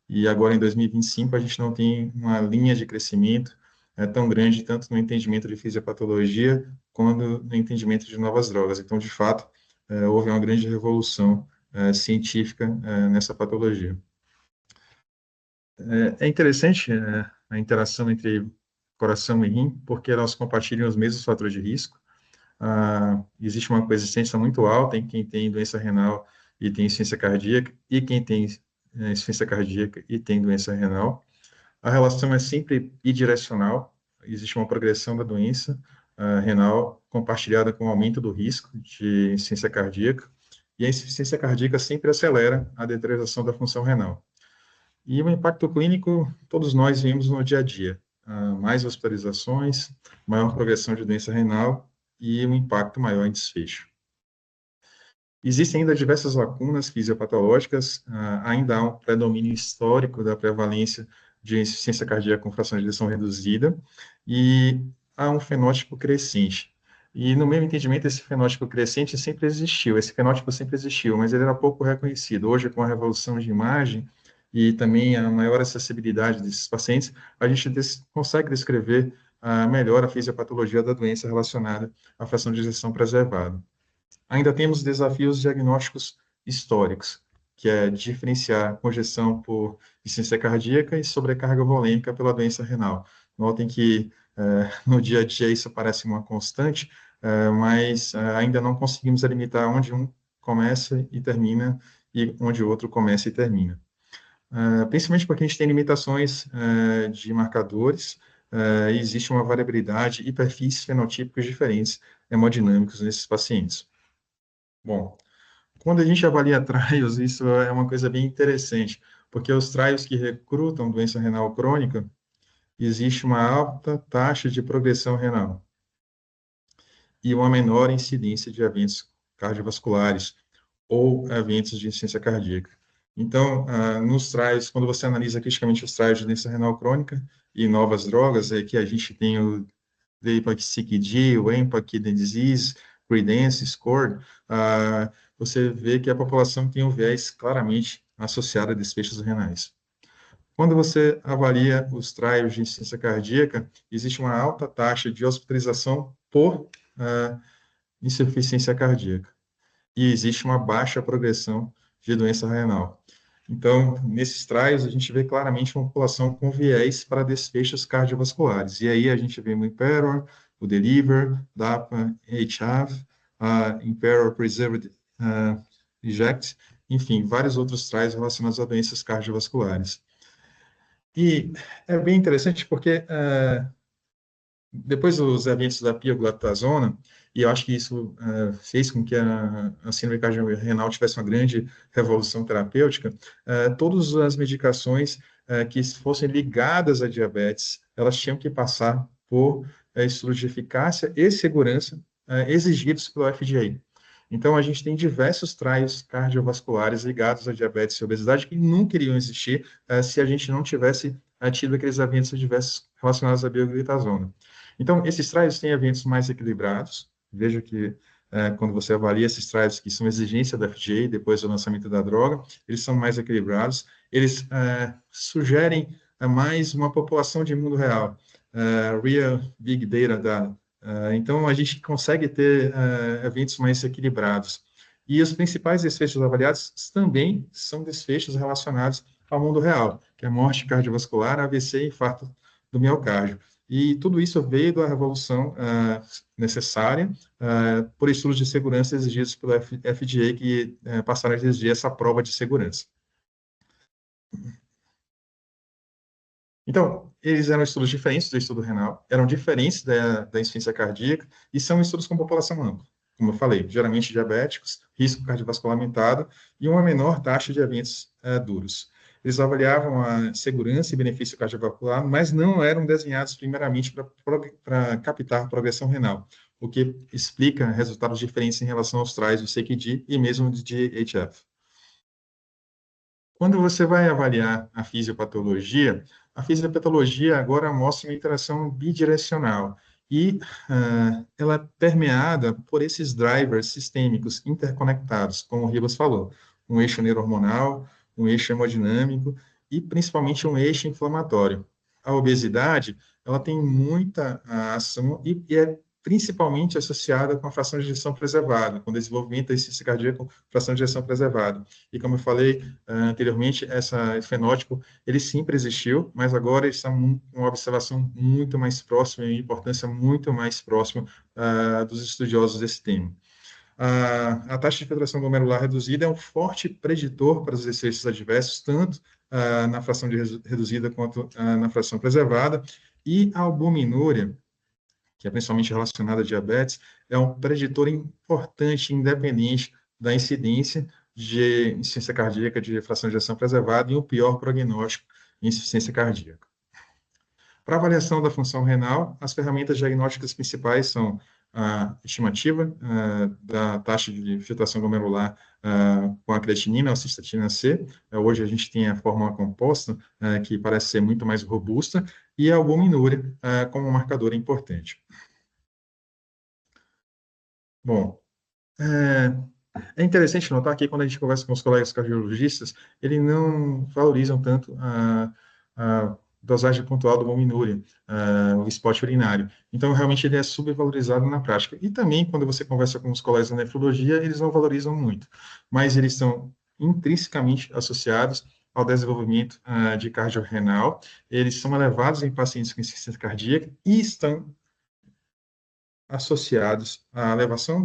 e agora em 2025 a gente não tem uma linha de crescimento tão grande, tanto no entendimento de fisiopatologia, quanto no entendimento de novas drogas. Então, de fato, houve uma grande revolução científica nessa patologia. É interessante a interação entre coração e rim, porque elas compartilham os mesmos fatores de risco. Existe uma coexistência muito alta em quem tem doença renal e tem insuficiência cardíaca, e quem tem insuficiência cardíaca e tem doença renal. A relação é sempre bidirecional, existe uma progressão da doença renal compartilhada com o aumento do risco de insuficiência cardíaca, e a insuficiência cardíaca sempre acelera a deterioração da função renal. E o impacto clínico, todos nós vemos no dia a dia. Mais hospitalizações, maior progressão de doença renal e um impacto maior em desfecho. Existem ainda diversas lacunas fisiopatológicas, ainda há um predomínio histórico da prevalência de insuficiência cardíaca com fração de ejeção reduzida, e há um fenótipo crescente. E, no meu entendimento, esse fenótipo crescente sempre existiu, esse fenótipo sempre existiu, mas ele era pouco reconhecido. Hoje, com a revolução de imagem e também a maior acessibilidade desses pacientes, a gente consegue descrever melhor a fisiopatologia da doença relacionada à fração de ejeção preservada. Ainda temos desafios diagnósticos históricos, que é diferenciar congestão por insuficiência cardíaca e sobrecarga volêmica pela doença renal. Notem que no dia a dia isso parece uma constante, mas ainda não conseguimos delimitar onde um começa e termina e onde o outro começa e termina. Principalmente porque a gente tem limitações de marcadores, e existe uma variabilidade e perfis fenotípicos diferentes hemodinâmicos nesses pacientes. Bom, quando a gente avalia trials, isso é uma coisa bem interessante, porque os trials que recrutam doença renal crônica, existe uma alta taxa de progressão renal e uma menor incidência de eventos cardiovasculares ou eventos de insuficiência cardíaca. Então, nos trials, quando você analisa criticamente os trials de doença renal crônica e novas drogas, que a gente tem o DPAC-CKD, o EMPA, Kidney Disease, Credence, SCORE, você vê que a população tem um viés claramente associado a desfechos renais. Quando você avalia os trials de insuficiência cardíaca, existe uma alta taxa de hospitalização por insuficiência cardíaca, e existe uma baixa progressão de doença renal. Então, nesses trials, a gente vê claramente uma população com viés para desfechos cardiovasculares. E aí a gente vê no Imperor, o Deliver, DAPA, HAV, Imperial Preserved Eject, enfim, vários outros trials relacionados a doenças cardiovasculares. E é bem interessante porque depois dos eventos da pioglitazona, e eu acho que isso fez com que a síndrome cardiorrenal tivesse uma grande revolução terapêutica, todas as medicações que fossem ligadas à diabetes, elas tinham que passar por estudos de eficácia e segurança exigidos pelo FDA. Então, a gente tem diversos trials cardiovasculares ligados à diabetes e obesidade que nunca iriam existir se a gente não tivesse tido aqueles eventos adversos relacionados à bioglitazona. Então, esses trials têm eventos mais equilibrados. Veja que quando você avalia esses trials que são exigência da FDA depois do lançamento da droga, eles são mais equilibrados. Eles sugerem mais uma população de mundo real, real big data. Então, a gente consegue ter eventos mais equilibrados. E os principais desfechos avaliados também são desfechos relacionados ao mundo real, que é morte cardiovascular, AVC e infarto do miocárdio. E tudo isso veio da revolução necessária por estudos de segurança exigidos pelo FDA, que passaram a exigir essa prova de segurança. Então, eles eram estudos diferentes do estudo renal, eram diferentes da insuficiência cardíaca, e são estudos com população ampla. Como eu falei, geralmente diabéticos, risco cardiovascular aumentado e uma menor taxa de eventos duros. Eles avaliavam a segurança e benefício cardiovascular, mas não eram desenhados primeiramente para captar progressão renal, o que explica resultados diferentes em relação aos trials do CKD e mesmo de HF. Quando você vai avaliar a fisiopatologia agora mostra uma interação bidirecional e ela é permeada por esses drivers sistêmicos interconectados, como o Ribas falou, um eixo neurohormonal, um eixo hemodinâmico e principalmente um eixo inflamatório. A obesidade, ela tem muita ação e é principalmente associada com a fração de ejeção preservada, com o desenvolvimento da insuficiência cardíaca com fração de ejeção preservada. E como eu falei anteriormente, esse fenótipo, ele sempre existiu, mas agora está com uma observação muito mais próxima e importância muito mais próxima dos estudiosos desse tema. A taxa de filtração glomerular reduzida é um forte preditor para os desfechos adversos, tanto na fração reduzida quanto na fração preservada, e a albuminúria, que é principalmente relacionada a diabetes, é um preditor importante, independente da incidência de insuficiência cardíaca, de fração de ejeção preservada e um pior prognóstico em insuficiência cardíaca. Para avaliação da função renal, as ferramentas diagnósticas principais são a estimativa da taxa de filtração glomerular com a creatinina, a cistatina C. Hoje a gente tem a fórmula composta, que parece ser muito mais robusta, e a albuminúria como um marcador importante. Bom, é interessante notar que quando a gente conversa com os colegas cardiologistas, eles não valorizam tanto a dosagem pontual da albuminúria, o spot urinário. Então, realmente, ele é subvalorizado na prática. E também, quando você conversa com os colegas da nefrologia, eles não valorizam muito. Mas eles são intrinsecamente associados ao desenvolvimento de cardiorrenal. Eles são elevados em pacientes com insuficiência cardíaca e estão associados à elevação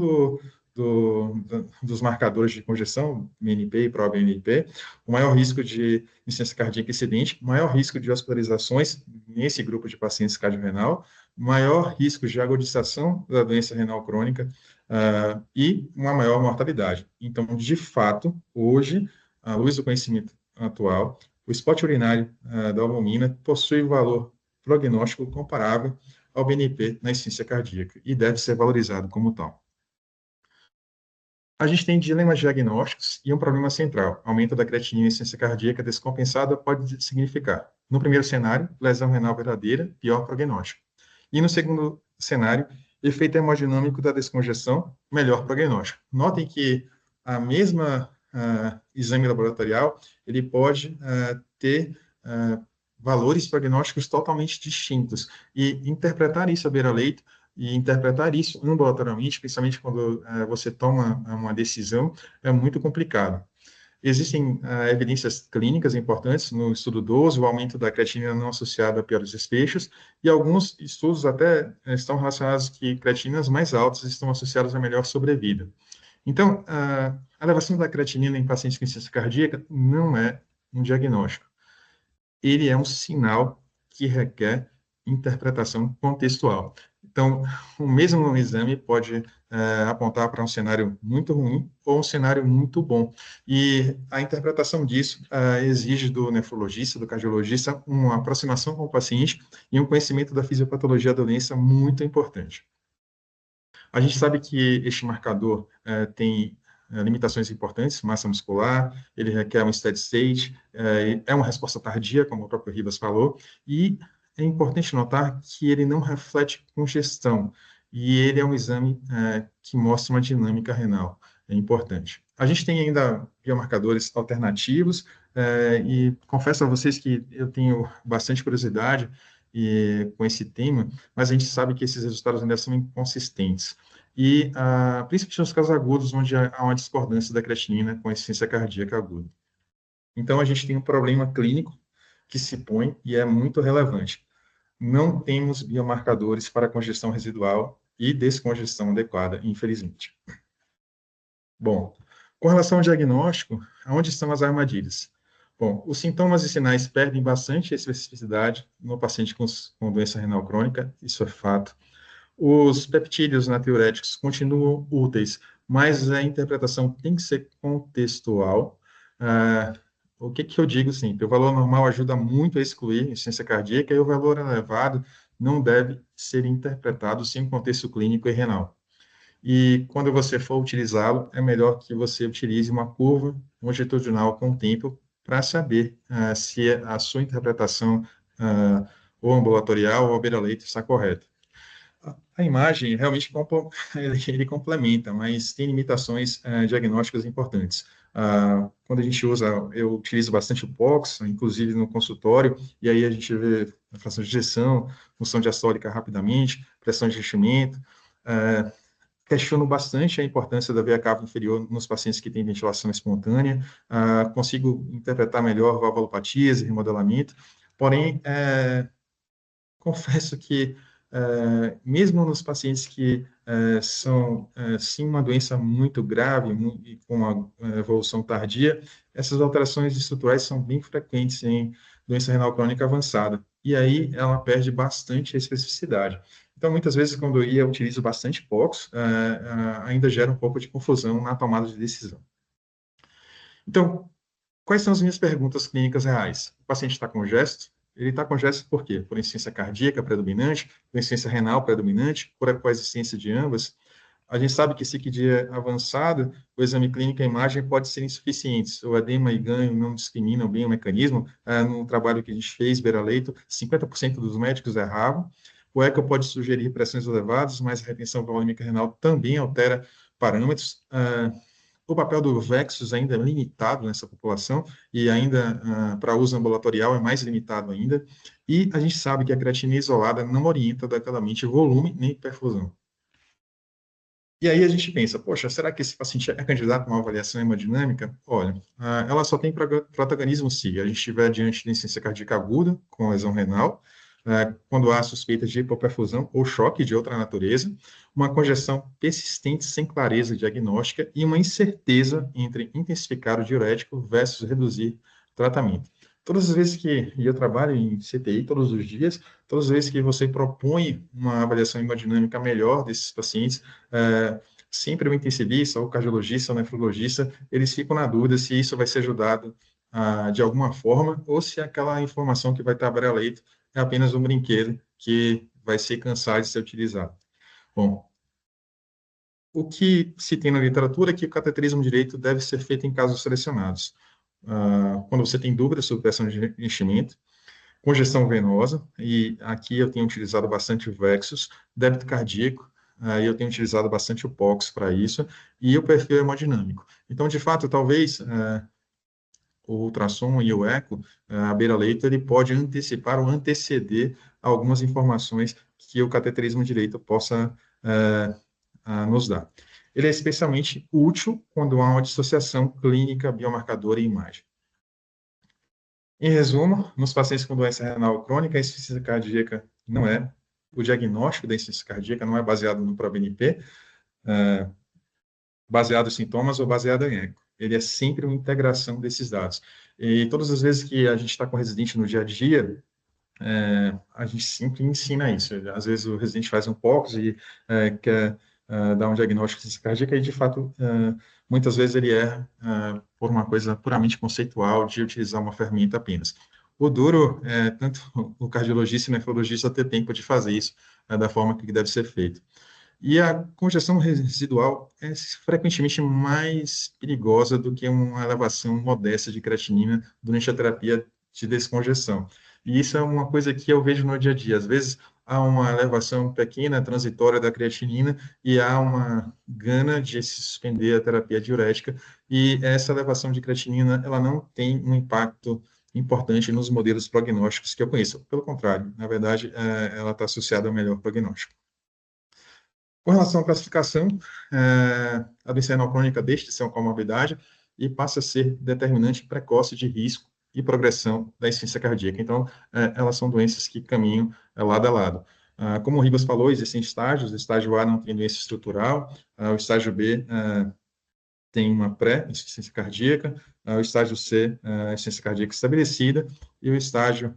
dos marcadores de congestão, BNP e pró-BNP, o maior risco de insuficiência cardíaca incidente, maior risco de hospitalizações nesse grupo de pacientes cardiorrenal, maior risco de agudização da doença renal crônica e uma maior mortalidade. Então, de fato, hoje, à luz do conhecimento atual, o spot urinário da albumina possui valor prognóstico comparável ao BNP na insuficiência cardíaca e deve ser valorizado como tal. A gente tem dilemas diagnósticos e um problema central. Aumento da creatinina em insuficiência cardíaca descompensada pode significar, no primeiro cenário, lesão renal verdadeira, pior prognóstico. E no segundo cenário, efeito hemodinâmico da descongestão, melhor prognóstico. Notem que a mesma exame laboratorial, ele pode ter valores prognósticos totalmente distintos. E interpretar isso à beira-leito e interpretar isso ambulatorialmente, principalmente quando você toma uma decisão, é muito complicado. Existem evidências clínicas importantes no estudo 12, o aumento da creatinina não associado a piores desfechos, e alguns estudos até estão relacionados que creatininas mais altas estão associadas a melhor sobrevida. Então, a elevação da creatinina em pacientes com insuficiência cardíaca não é um diagnóstico. Ele é um sinal que requer interpretação contextual. Então, o mesmo exame pode apontar para um cenário muito ruim ou um cenário muito bom. E a interpretação disso exige do nefrologista, do cardiologista, uma aproximação com o paciente e um conhecimento da fisiopatologia da doença muito importante. A gente sabe que este marcador tem limitações importantes, massa muscular, ele requer um steady state, é uma resposta tardia, como o próprio Rivas falou, e é importante notar que ele não reflete congestão, e ele é um exame que mostra uma dinâmica renal, é importante. A gente tem ainda biomarcadores alternativos, e confesso a vocês que eu tenho bastante curiosidade com esse tema, mas a gente sabe que esses resultados ainda são inconsistentes. E, principalmente nos casos agudos, onde há uma discordância da creatinina com a insuficiência cardíaca aguda. Então, a gente tem um problema clínico que se põe e é muito relevante. Não temos biomarcadores para congestão residual e descongestão adequada, infelizmente. Bom, com relação ao diagnóstico, onde estão as armadilhas? Bom, os sintomas e sinais perdem bastante especificidade no paciente com doença renal crônica, isso é fato. Os peptídeos natriuréticos continuam úteis, mas a interpretação tem que ser contextual. O que eu digo sempre? O valor normal ajuda muito a excluir insuficiência cardíaca e o valor elevado não deve ser interpretado sem contexto clínico e renal. E quando você for utilizá-lo, é melhor que você utilize uma curva longitudinal com o tempo para saber se a sua interpretação ou ambulatorial ou à beira-leito está correta. A imagem realmente ele complementa, mas tem limitações diagnósticas importantes. Quando a gente usa, eu utilizo bastante o POX, inclusive no consultório, e aí a gente vê a fração de ejeção, função diastólica rapidamente, pressão de enchimento. Questiono bastante a importância da veia cava inferior nos pacientes que têm ventilação espontânea, consigo interpretar melhor valvulopatias e remodelamento, porém, confesso que, mesmo nos pacientes que são, sim, uma doença muito grave e com uma evolução tardia, essas alterações estruturais são bem frequentes em doença renal crônica avançada, e aí ela perde bastante a especificidade. Então, muitas vezes, quando eu utilizo bastante POX, ainda gera um pouco de confusão na tomada de decisão. Então, quais são as minhas perguntas clínicas reais? O paciente está com gesto? Ele está com gesto por quê? Por insuficiência cardíaca predominante, por insuficiência renal predominante, por a coexistência de ambas. A gente sabe que CKD avançado, o exame clínico e a imagem pode ser insuficientes. O edema e ganho não discriminam bem o mecanismo. No trabalho que a gente fez, beira-leito, 50% dos médicos erravam. O eco pode sugerir pressões elevadas, mas a retenção volêmica renal também altera parâmetros. O papel do VEXUS ainda é limitado nessa população e ainda para uso ambulatorial é mais limitado ainda. E a gente sabe que a creatina isolada não orienta adequadamente volume nem perfusão. E aí a gente pensa, poxa, será que esse paciente é candidato a uma avaliação hemodinâmica? Olha, ela só tem protagonismo se a gente estiver diante de insuficiência cardíaca aguda com lesão renal, quando há suspeita de hipoperfusão ou choque de outra natureza, uma congestão persistente sem clareza diagnóstica e uma incerteza entre intensificar o diurético versus reduzir o tratamento. Todas as vezes que eu trabalho em CTI, todos os dias, todas as vezes que você propõe uma avaliação hemodinâmica melhor desses pacientes, sempre o intensivista, ou o cardiologista, ou o nefrologista, eles ficam na dúvida se isso vai ser ajudado de alguma forma, ou se aquela informação que vai estar beira-leito é apenas um brinquedo que vai ser cansado de ser utilizado. Bom, o que se tem na literatura é que o cateterismo direito deve ser feito em casos selecionados. Quando você tem dúvidas sobre pressão de enchimento, congestão venosa, e aqui eu tenho utilizado bastante o VEXUS, débito cardíaco, eu tenho utilizado bastante o POX para isso, e o perfil hemodinâmico. Então, de fato, talvez o ultrassom e o eco, a beira-leito, ele pode antecipar ou anteceder algumas informações que o cateterismo direito possa nos dar. ele é especialmente útil quando há uma dissociação clínica, biomarcadora e imagem. Em resumo, nos pacientes com doença renal crônica, a insuficiência cardíaca não é, o diagnóstico da insuficiência cardíaca não é baseado no ProBNP, baseado em sintomas ou baseado em eco. Ele é sempre uma integração desses dados. E todas as vezes que a gente está com o residente no dia a dia, a gente sempre ensina isso. Às vezes o residente faz um POCS e quer dar um diagnóstico de insuficiência cardíaca e, de fato, muitas vezes ele erra por uma coisa puramente conceitual de utilizar uma ferramenta apenas. O duro é tanto o cardiologista e o nefrologista ter tempo de fazer isso da forma que deve ser feito. E a congestão residual é frequentemente mais perigosa do que uma elevação modesta de creatinina durante a terapia de descongestão. E isso é uma coisa que eu vejo no dia a dia. Às vezes há uma elevação pequena, transitória da creatinina, e há uma gana de se suspender a terapia diurética, e essa elevação de creatinina, ela não tem um impacto importante nos modelos prognósticos que eu conheço. Pelo contrário, na verdade, ela está associada ao melhor prognóstico. Com relação à classificação, a doença renal crônica deixa de ser uma comorbidade e passa a ser determinante precoce de risco e progressão da insuficiência cardíaca. Então, elas são doenças que caminham lado a lado. Como o Ribas falou, existem estágios. O estágio A não tem doença estrutural, o estágio B tem uma pré-insuficiência cardíaca, o estágio C, insuficiência cardíaca estabelecida, e o estágio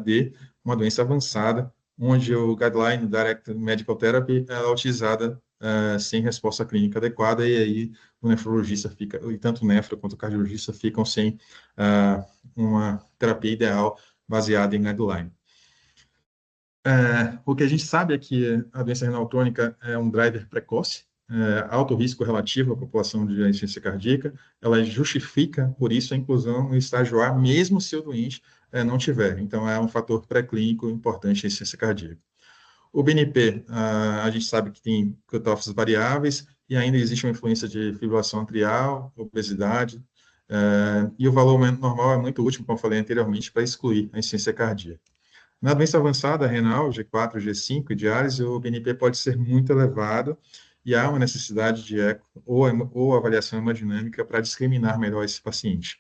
D, uma doença avançada, onde o guideline Directed Medical Therapy é utilizada sem resposta clínica adequada, e aí o nefrologista fica, e tanto o nefro quanto o cardiologista ficam sem uma terapia ideal baseada em guideline. O que a gente sabe é que a doença renal crônica é um driver precoce, alto risco relativo à população de insuficiência cardíaca, ela justifica, por isso, a inclusão no estágio A, mesmo se o doente não tiver. Então, é um fator pré-clínico importante em insuficiência cardíaca. O BNP, a gente sabe que tem cutoffs variáveis e ainda existe uma influência de fibrilação atrial, obesidade, e o valor normal é muito útil, como eu falei anteriormente, para excluir a insuficiência cardíaca. Na doença avançada renal, G4, G5 e diálise, o BNP pode ser muito elevado e há uma necessidade de eco ou avaliação hemodinâmica para discriminar melhor esse paciente.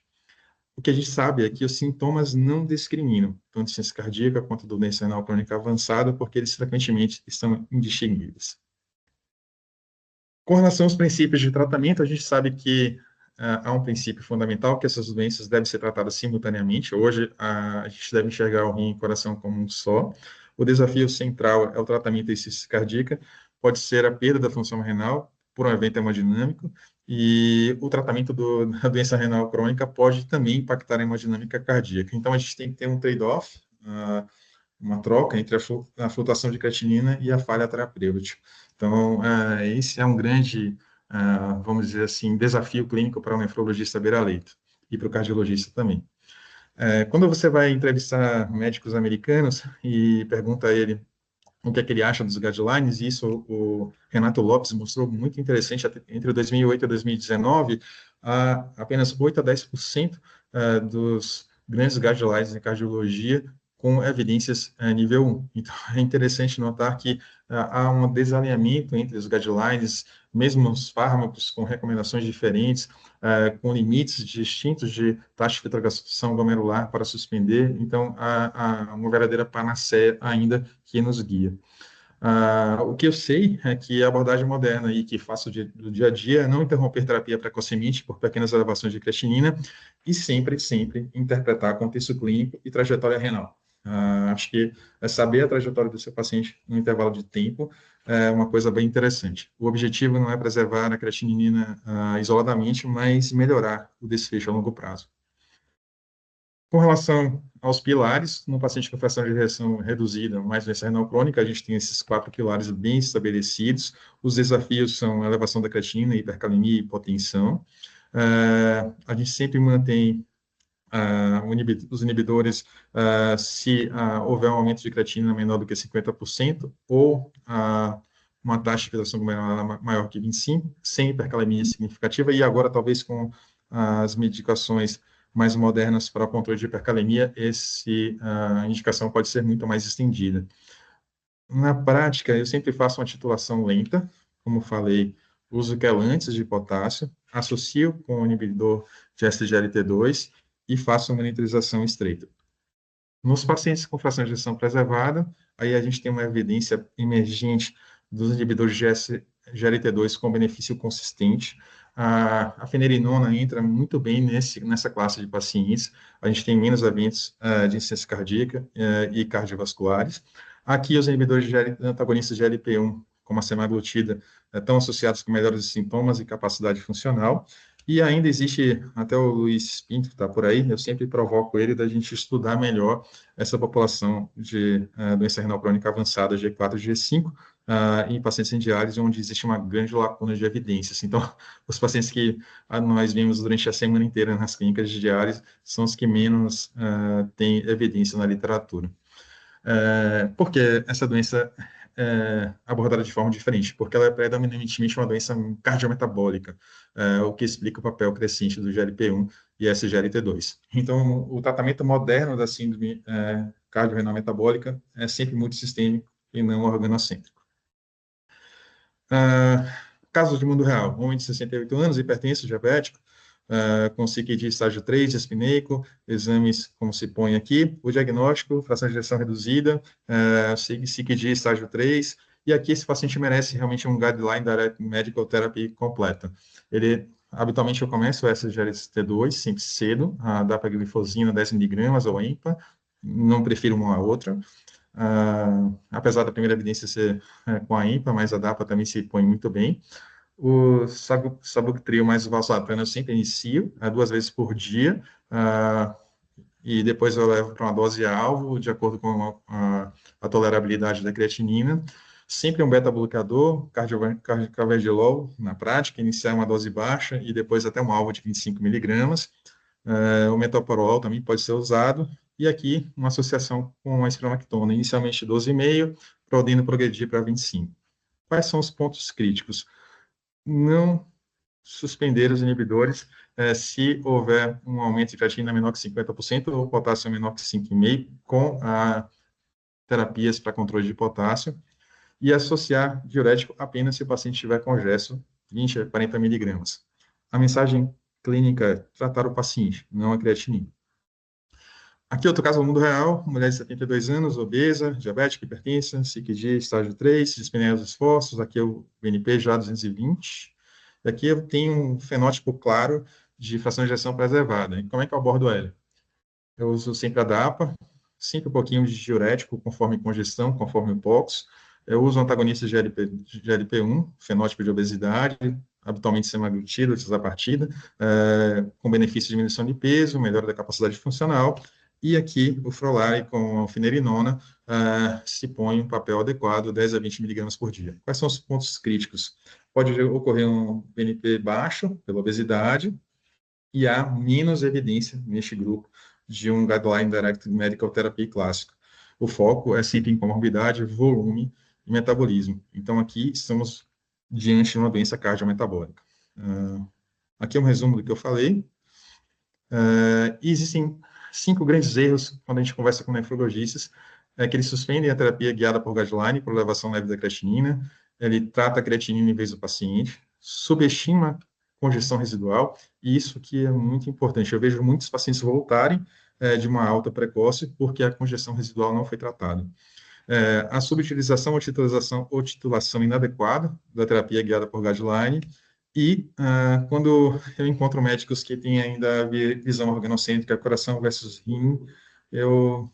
O que a gente sabe é que os sintomas não discriminam, tanto insuficiência cardíaca quanto doença renal crônica avançada, porque eles frequentemente estão indistinguíveis. Com relação aos princípios de tratamento, a gente sabe que há um princípio fundamental, que essas doenças devem ser tratadas simultaneamente. Hoje, a gente deve enxergar o rim e o coração como um só. O desafio central é o tratamento da insuficiência cardíaca, pode ser a perda da função renal por um evento hemodinâmico, e o tratamento da doença renal crônica pode também impactar a hemodinâmica cardíaca. Então, a gente tem que ter um trade-off, uma troca entre a flutuação de creatinina e a falha terapêutica. Então, esse é um grande, vamos dizer assim, desafio clínico para o nefrologista beira-leito e para o cardiologista também. Quando você vai entrevistar médicos americanos e pergunta a ele o que é que ele acha dos guidelines, e isso o Renato Lopes mostrou muito interessante, entre 2008 e 2019, apenas 8 a 10% dos grandes guidelines em cardiologia com evidências nível 1. Então, é interessante notar que há um desalinhamento entre os guidelines, mesmo os fármacos com recomendações diferentes, com limites distintos de taxa de filtração glomerular para suspender. Então, há uma verdadeira panaceia ainda que nos guia. O que eu sei é que a abordagem moderna e que faço do dia a dia é não interromper terapia precocemente por pequenas elevações de creatinina e sempre interpretar contexto clínico e trajetória renal. Acho que saber a trajetória do seu paciente no intervalo de tempo é uma coisa bem interessante. O objetivo não é preservar a creatinina isoladamente, mas melhorar o desfecho a longo prazo. Com relação aos pilares, no paciente com fração de ejeção reduzida, mais doença renal crônica, a gente tem esses 4 pilares bem estabelecidos. Os desafios são a elevação da creatinina, hipercalemia e hipotensão. A gente sempre mantém os inibidores se houver um aumento de creatinina menor do que 50% ou uma taxa de filtração glomerular maior que 25%, sem hipercalemia significativa, e agora talvez com as medicações mais modernas para o controle de hipercalemia, a indicação pode ser muito mais estendida. Na prática, eu sempre faço uma titulação lenta, como falei, uso quelantes de potássio, associo com o inibidor de SGLT2 e faço uma monitorização estreita. Nos pacientes com fração de ejeção preservada, aí a gente tem uma evidência emergente dos inibidores de SGLT2 com benefício consistente. A fenerinona entra muito bem nessa classe de pacientes. A gente tem menos eventos de insuficiência cardíaca e cardiovasculares. Aqui, os inibidores antagonistas de LP1, como a semaglutida, estão associados com melhores sintomas e capacidade funcional. E ainda existe, até o Luiz Pinto, que está por aí, eu sempre provoco ele da gente estudar melhor essa população de doença renal crônica avançada, G4 e G5, em pacientes em diálise, onde existe uma grande lacuna de evidências. Então, os pacientes que nós vimos durante a semana inteira nas clínicas de diálise são os que menos têm evidência na literatura. Porque essa doença é abordada de forma diferente, porque ela é predominantemente uma doença cardiometabólica, o que explica o papel crescente do GLP-1 e SGLT2. Então, o tratamento moderno da síndrome cardiorrenal metabólica é sempre multissistêmico e não organocêntrico. Casos de mundo real: homem de 68 anos, hipertenso, diabético, com CKD estágio 3, espineico, exames como se põe aqui, o diagnóstico, fração de ejeção reduzida, CKD estágio 3, e aqui esse paciente merece realmente um guideline direct medical therapy completa. Habitualmente eu começo o SGLT2, sempre cedo, a dapagliflozina 10 mg ou EMPA, não prefiro uma ou outra, apesar da primeira evidência ser com a EMPA, mas a DAPA também se põe muito bem. O sabutril mais o valsartano eu sempre inicio 2 vezes por dia, e depois eu levo para uma dose-alvo, de acordo com a tolerabilidade da creatinina. Sempre um beta-bloqueador, carvedilol, na prática, iniciar uma dose baixa e depois até um alvo de 25 mg. O metoprolol também pode ser usado. E aqui, uma associação com a espironolactona, inicialmente 12,5, podendo progredir para 25. Quais são os pontos críticos? Não suspender os inibidores se houver um aumento de creatinina menor que 50% ou potássio menor que 5,5%, com terapias para controle de potássio, e associar diurético apenas se o paciente tiver congesto, 20 a 40 miligramas. A mensagem clínica é tratar o paciente, não a creatinina. Aqui outro caso no mundo real: mulher de 72 anos, obesa, diabética, hipertensa, CKD estágio 3, dispneia dos esforços, aqui é o BNP já 220. E aqui eu tenho um fenótipo claro de fração de ejeção preservada. E como é que eu abordo ela? Eu uso sempre a DAPA, sempre um pouquinho de diurético, conforme congestão, conforme o POX. Eu uso antagonistas de GLP-1, fenótipo de obesidade, habitualmente semaglutida, partida, com benefício de diminuição de peso, melhora da capacidade funcional. E aqui, o Frolare com a finerinona se põe um papel adequado, 10 a 20 miligramas por dia. Quais são os pontos críticos? Pode ocorrer um BNP baixo, pela obesidade, e há menos evidência neste grupo de um Guideline Direct Medical Therapy clássico. O foco é sempre em comorbidade, volume e metabolismo. Então, aqui estamos diante de uma doença cardiometabólica. Aqui é um resumo do que eu falei. E existem 5 grandes erros quando a gente conversa com nefrologistas, que eles suspendem a terapia guiada por guideline, por elevação leve da creatinina, ele trata a creatinina em vez do paciente, subestima congestão residual, e isso que é muito importante. Eu vejo muitos pacientes voltarem de uma alta precoce porque a congestão residual não foi tratada. A subutilização ou titulação inadequada da terapia guiada por guideline, e quando eu encontro médicos que têm ainda a visão organocêntrica, coração versus rim, eu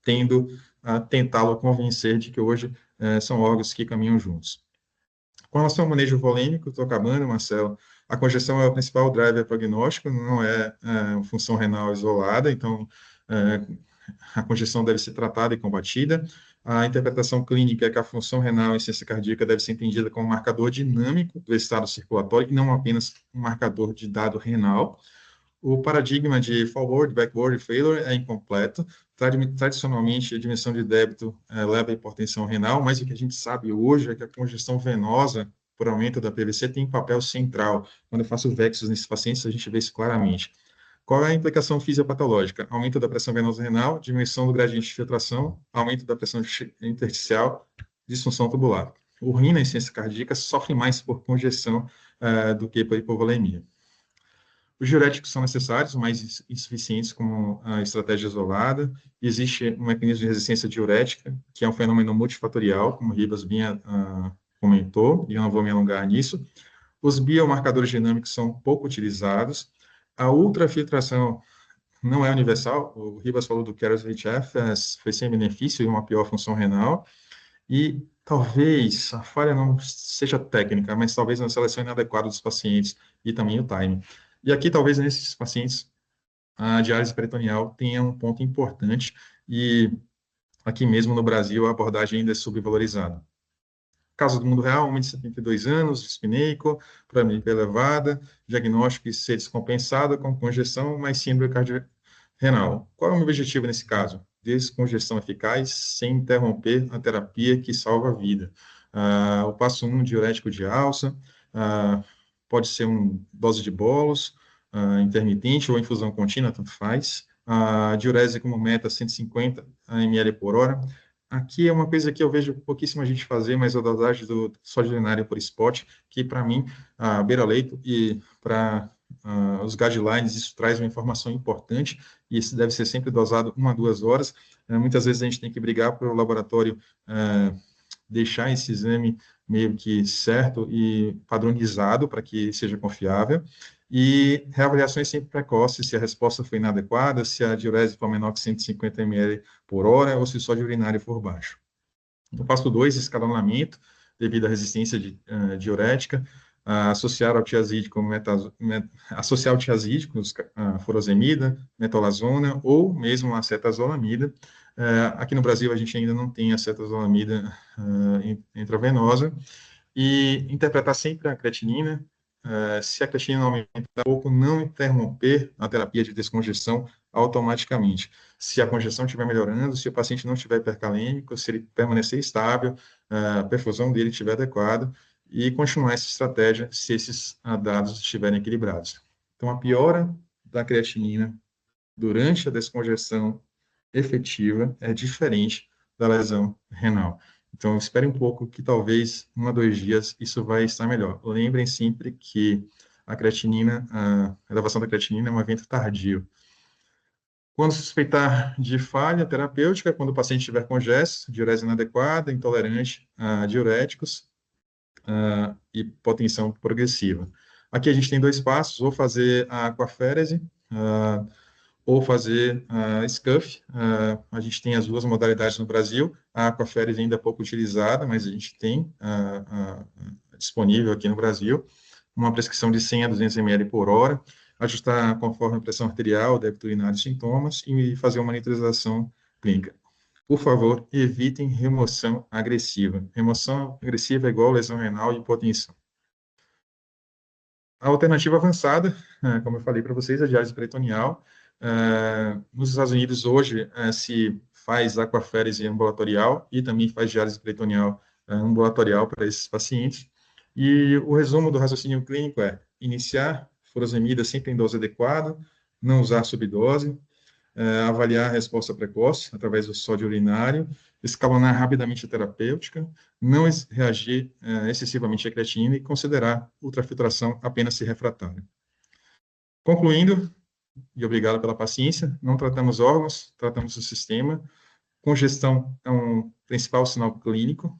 tendo a tentá-lo convencer de que hoje são órgãos que caminham juntos. Com relação ao manejo volêmico, estou acabando, Marcelo, a congestão é o principal driver prognóstico, não é função renal isolada, então a congestão deve ser tratada e combatida. A interpretação clínica é que a função renal em insuficiência cardíaca deve ser entendida como um marcador dinâmico do estado circulatório e não apenas um marcador de dado renal. O paradigma de forward, backward failure é incompleto. Tradicionalmente, a dimensão de débito leva à hipertensão renal, mas o que a gente sabe hoje é que a congestão venosa, por aumento da PVC, tem papel central. Quando eu faço VEXOS nesses pacientes, a gente vê isso claramente. Qual é a implicação fisiopatológica? Aumento da pressão venosa renal, diminuição do gradiente de filtração, aumento da pressão intersticial, disfunção tubular. o rim na insuficiência cardíaca sofre mais por congestão do que por hipovolemia. Os diuréticos são necessários, mas insuficientes como a estratégia isolada. Existe um mecanismo de resistência diurética, que é um fenômeno multifatorial, como o Ribas bem comentou, e eu não vou me alongar nisso. Os biomarcadores dinâmicos são pouco utilizados. A ultrafiltração não é universal. O Ribas falou do KERAS-HF, foi sem benefício e uma pior função renal. E talvez a falha não seja técnica, mas talvez na seleção inadequada dos pacientes e também o time. E aqui, talvez, nesses pacientes, a diálise peritoneal tenha um ponto importante e aqui mesmo no Brasil a abordagem ainda é subvalorizada. Caso do mundo real, homem de 72 anos, dispneico, promilha elevada, diagnóstico de ser descompensado com congestão, mais síndrome cardiorrenal. Qual é o meu objetivo nesse caso? Descongestão eficaz, sem interromper a terapia que salva a vida. O passo 1, diurético de alça, pode ser uma dose de bolos, intermitente ou infusão contínua, tanto faz. Diurese como meta 150 ml por hora. Aqui é uma coisa que eu vejo pouquíssima gente fazer, mas a dosagem do sódio urinário por spot, que para mim, beira-leito e para os guidelines, isso traz uma informação importante, e isso deve ser sempre dosado 1 a 2 horas. Muitas vezes a gente tem que brigar para o laboratório deixar esse exame meio que certo e padronizado para que seja confiável. E reavaliações sempre precoces, se a resposta foi inadequada, se a diurese for menor que 150 ml por hora ou se o sódio urinário for baixo. No passo 2, escalonamento, devido à resistência diurética, associar ao tiazídico, associar ao tiazídico, furosemida, metolazona ou mesmo a cetazolamida. Aqui no Brasil a gente ainda não tem a cetazolamida intravenosa. E interpretar sempre a creatinina. Se a creatinina aumentar pouco, não interromper a terapia de descongestão automaticamente. Se a congestão estiver melhorando, se o paciente não estiver hipercalêmico, se ele permanecer estável, a perfusão dele estiver adequada, e continuar essa estratégia se esses dados estiverem equilibrados. Então, a piora da creatinina durante a descongestão efetiva é diferente da lesão renal. Então, espere um pouco que talvez 1 a 2 dias isso vai estar melhor. Lembrem sempre que a creatinina, a elevação da creatinina é um evento tardio. Quando suspeitar de falha terapêutica, quando o paciente estiver congesto, diurese inadequada, intolerante a diuréticos, hipotensão progressiva. Aqui a gente tem 2 passos, ou fazer a aquaférese, ou fazer a SCUF. A gente tem as 2 modalidades no Brasil. A aquaférese ainda é pouco utilizada, mas a gente tem disponível aqui no Brasil. Uma prescrição de 100 a 200 ml por hora, ajustar conforme a pressão arterial, débito urinário e sintomas, e fazer uma monitorização clínica. Por favor, evitem remoção agressiva. Remoção agressiva é igual lesão renal e hipotensão. A alternativa avançada, como eu falei para vocês, é a diálise peritoneal. Nos Estados Unidos, hoje, se faz aquaférese ambulatorial e também faz diálise peritoneal ambulatorial para esses pacientes. E o resumo do raciocínio clínico é iniciar furosemida sempre em dose adequada, não usar subdose, avaliar a resposta precoce através do sódio urinário, escalonar rapidamente a terapêutica, não reagir excessivamente à creatinina e considerar ultrafiltração apenas se refratária. Concluindo, e obrigado pela paciência, não tratamos órgãos, tratamos o sistema. Congestão é um principal sinal clínico.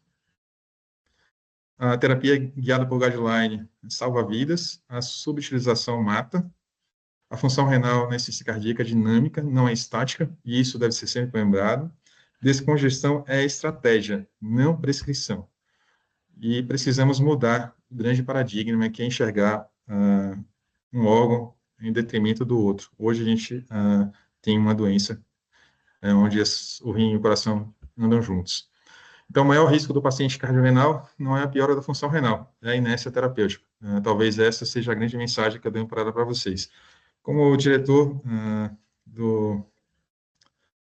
A terapia guiada por guideline salva vidas, a subutilização mata. A função renal na insuficiência cardíaca é dinâmica, não é estática, e isso deve ser sempre lembrado. Descongestão é estratégia, não prescrição. E precisamos mudar o grande paradigma, que é enxergar um órgão em detrimento do outro. Hoje a gente tem uma doença onde o rim e o coração andam juntos. Então, o maior risco do paciente cardiorrenal não é a piora da função renal, é a inércia terapêutica. Talvez essa seja a grande mensagem que eu dei para vocês. Como diretor do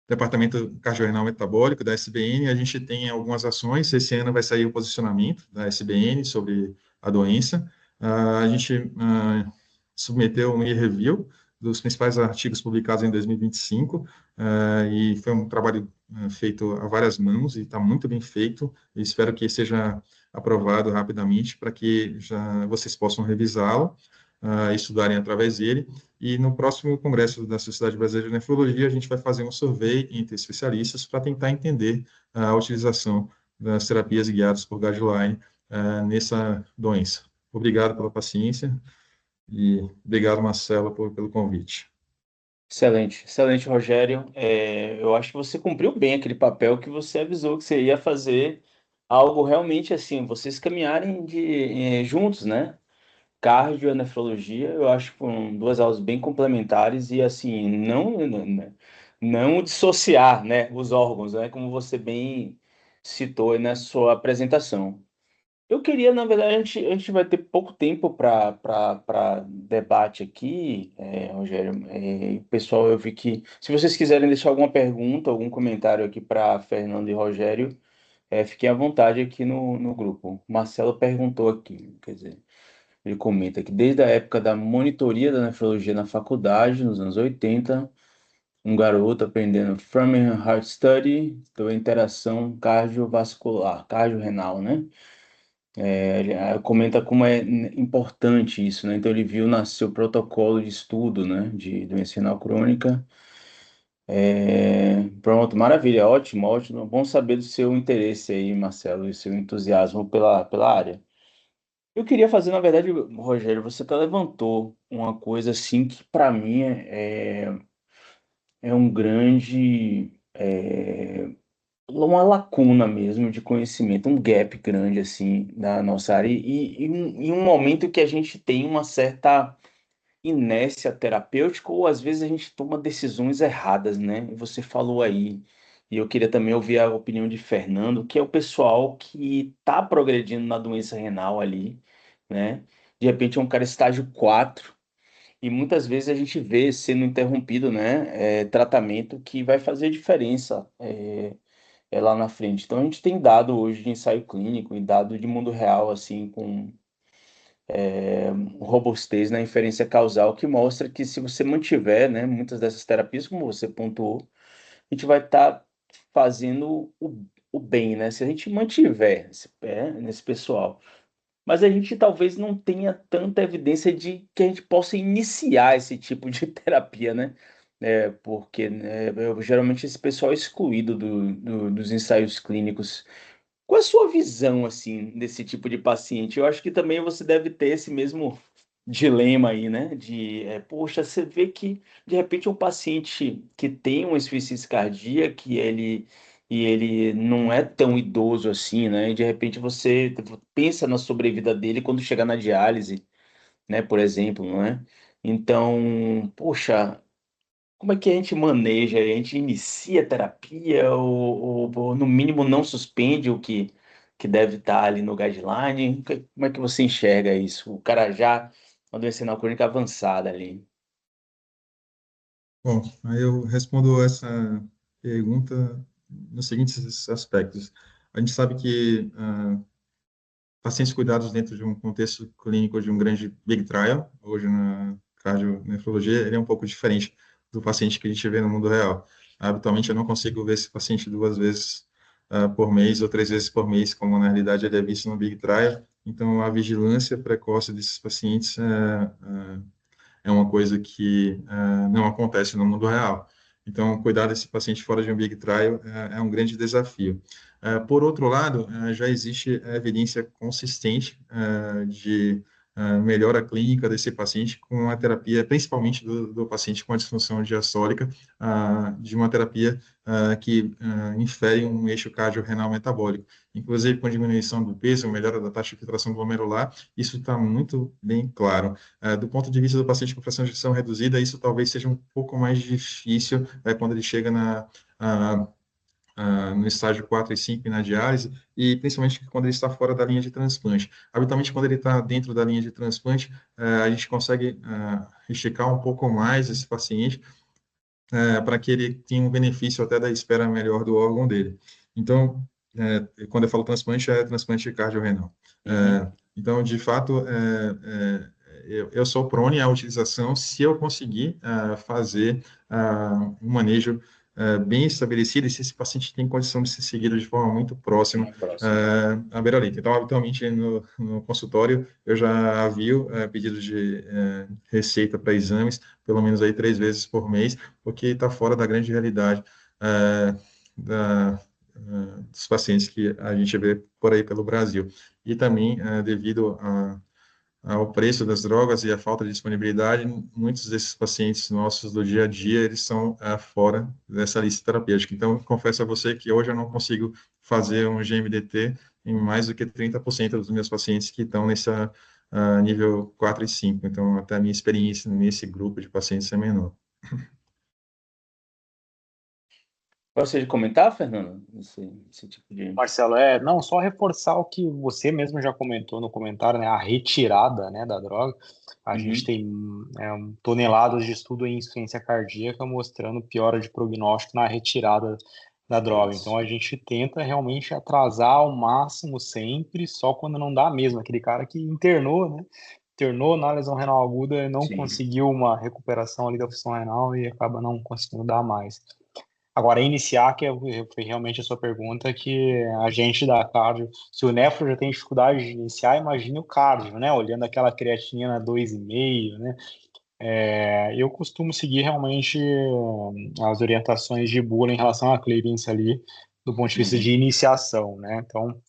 Departamento Cardiorrenal Metabólico da SBN, a gente tem algumas ações. Esse ano vai sair o posicionamento da SBN sobre a doença. A gente submeteu um e-review dos principais artigos publicados em 2025, e foi um trabalho feito a várias mãos e está muito bem feito. Eu espero que seja aprovado rapidamente para que já vocês possam revisá-lo, estudarem através dele. E no próximo congresso da Sociedade Brasileira de Nefrologia, a gente vai fazer um survey entre especialistas para tentar entender a utilização das terapias guiadas por guideline nessa doença. Obrigado pela paciência e obrigado, Marcelo, pelo convite. Excelente, excelente, Rogério. Eu acho que você cumpriu bem aquele papel que você avisou que você ia fazer algo realmente assim, vocês caminharem juntos, né? Cardio e nefrologia, eu acho que foram duas aulas bem complementares e assim, não dissociar, né, os órgãos, né, como você bem citou aí na sua apresentação. Eu queria, na verdade, a gente vai ter pouco tempo para debate aqui, Rogério. Pessoal, eu vi que se vocês quiserem deixar alguma pergunta, algum comentário aqui para Fernando e Rogério, fiquem à vontade aqui no grupo. O Marcelo perguntou aqui, quer dizer, ele comenta que desde a época da monitoria da nefrologia na faculdade, nos anos 80, um garoto aprendendo Framingham Heart Study, da interação cardiovascular, cardiorrenal, né? Ele comenta como é importante isso, né? Então ele viu nascer o protocolo de estudo, né, de doença renal crônica. Pronto, maravilha, ótimo, ótimo. Bom saber do seu interesse aí, Marcelo, e seu entusiasmo pela área. Eu queria fazer, na verdade, Rogério, você até levantou uma coisa assim que para mim é um grande, uma lacuna mesmo de conhecimento, um gap grande assim na nossa área e um momento que a gente tem uma certa inércia terapêutica ou às vezes a gente toma decisões erradas, né? E você falou aí, e eu queria também ouvir a opinião de Fernando, que é o pessoal que está progredindo na doença renal ali, né? De repente é um cara estágio 4 e muitas vezes a gente vê sendo interrompido, né? Tratamento que vai fazer diferença lá na frente. Então a gente tem dado hoje de ensaio clínico e dado de mundo real, assim, com robustez na inferência causal, que mostra que se você mantiver, né, muitas dessas terapias, como você pontuou, a gente vai estar fazendo o bem, né? Se a gente mantiver nesse pessoal. Mas a gente talvez não tenha tanta evidência de que a gente possa iniciar esse tipo de terapia, né? Porque né, geralmente esse pessoal é excluído dos ensaios clínicos. Qual é a sua visão, assim, desse tipo de paciente? Eu acho que também você deve ter esse mesmo dilema aí, né? Poxa, você vê que, de repente, um paciente que tem uma insuficiência cardíaca, e ele não é tão idoso assim, né? E, de repente, você pensa na sobrevida dele quando chegar na diálise, né? Por exemplo, não é? Então, poxa, como é que a gente maneja? A gente inicia a terapia ou, no mínimo, não suspende o que deve estar ali no guideline? Como é que você enxerga isso? O cara já, uma doença renal crônica avançada ali. Bom, aí eu respondo essa pergunta nos seguintes aspectos. A gente sabe que pacientes cuidados dentro de um contexto clínico de um grande big trial, hoje na cardionefrologia, ele é um pouco diferente do paciente que a gente vê no mundo real. Habitualmente, eu não consigo ver esse paciente 2 vezes por mês ou 3 vezes por mês, como na realidade ele é visto no big trial. Então, a vigilância precoce desses pacientes é uma coisa que não acontece no mundo real. Então, cuidar desse paciente fora de um big trial é um grande desafio. Por outro lado, já existe evidência consistente de melhora clínica desse paciente com a terapia, principalmente do paciente com a disfunção diastólica, de uma terapia que infere um eixo cardiorrenal metabólico. Inclusive, com diminuição do peso, melhora da taxa de filtração glomerular, isso está muito bem claro. Do ponto de vista do paciente com fração de ejeção reduzida, isso talvez seja um pouco mais difícil quando ele chega no estágio 4 e 5 e na diálise, e principalmente quando ele está fora da linha de transplante. Habitualmente, quando ele está dentro da linha de transplante, a gente consegue esticar um pouco mais esse paciente para que ele tenha um benefício até da espera melhor do órgão dele. Então, quando eu falo transplante, é transplante cardiorrenal. Uhum. Então, de fato, eu sou prone à utilização se eu conseguir fazer um manejo bem estabelecida e se esse paciente tem condição de ser seguido de forma muito próxima Próximo. à beirolita. Então, habitualmente, no consultório, eu já avio pedidos de receita para exames, pelo menos aí 3 vezes por mês, porque está fora da grande realidade dos pacientes que a gente vê por aí pelo Brasil. E também, devido ao preço das drogas e a falta de disponibilidade, muitos desses pacientes nossos do dia a dia, eles são fora dessa lista terapêutica. Então, confesso a você que hoje eu não consigo fazer um GMDT em mais do que 30% dos meus pacientes que estão nessa nível 4 e 5. Então, até a minha experiência nesse grupo de pacientes é menor. Gostaria de comentar, Fernando, esse tipo de... Marcelo, não, só reforçar o que você mesmo já comentou no comentário, né, a retirada, né, da droga. A gente Uhum. tem toneladas de estudo em insuficiência cardíaca mostrando piora de prognóstico na retirada da droga. Isso. Então a gente tenta realmente atrasar ao máximo sempre, só quando não dá mesmo. Aquele cara que internou, né, internou na lesão renal aguda e não Sim. conseguiu uma recuperação ali da função renal e acaba não conseguindo dar mais. Agora, iniciar, foi realmente a sua pergunta, que a gente da cardio, se o nefro já tem dificuldade de iniciar, imagine o cardio, né? Olhando aquela creatinina 2,5, né? Eu costumo seguir realmente as orientações de Bula em relação à clearance ali, do ponto de vista de iniciação, né? Então,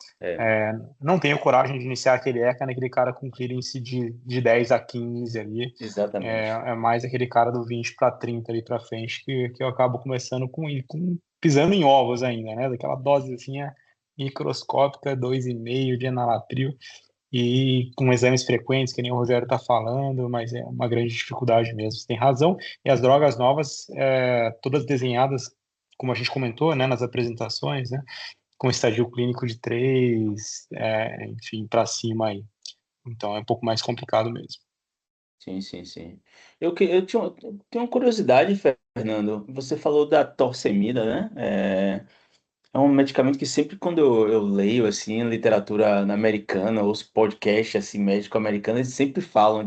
não tenho coragem de iniciar aquele ECA naquele cara com clearance de 10 a 15 ali. Exatamente. É mais aquele cara do 20 para 30 ali para frente que eu acabo começando com pisando em ovos ainda, né? Daquela dose assim microscópica, 2,5 de enalapril e com exames frequentes, que nem o Rogério está falando, mas é uma grande dificuldade mesmo. Você tem razão. E as drogas novas, todas desenhadas, como a gente comentou, né, nas apresentações, né, com estadio clínico de 3, enfim, para cima aí. Então é um pouco mais complicado mesmo. Sim, sim, sim. Eu tenho uma curiosidade, Fernando. Você falou da torcemida, né? É um medicamento que sempre quando eu leio, assim, literatura americana, ou os podcasts, assim, médico-americano, eles sempre falam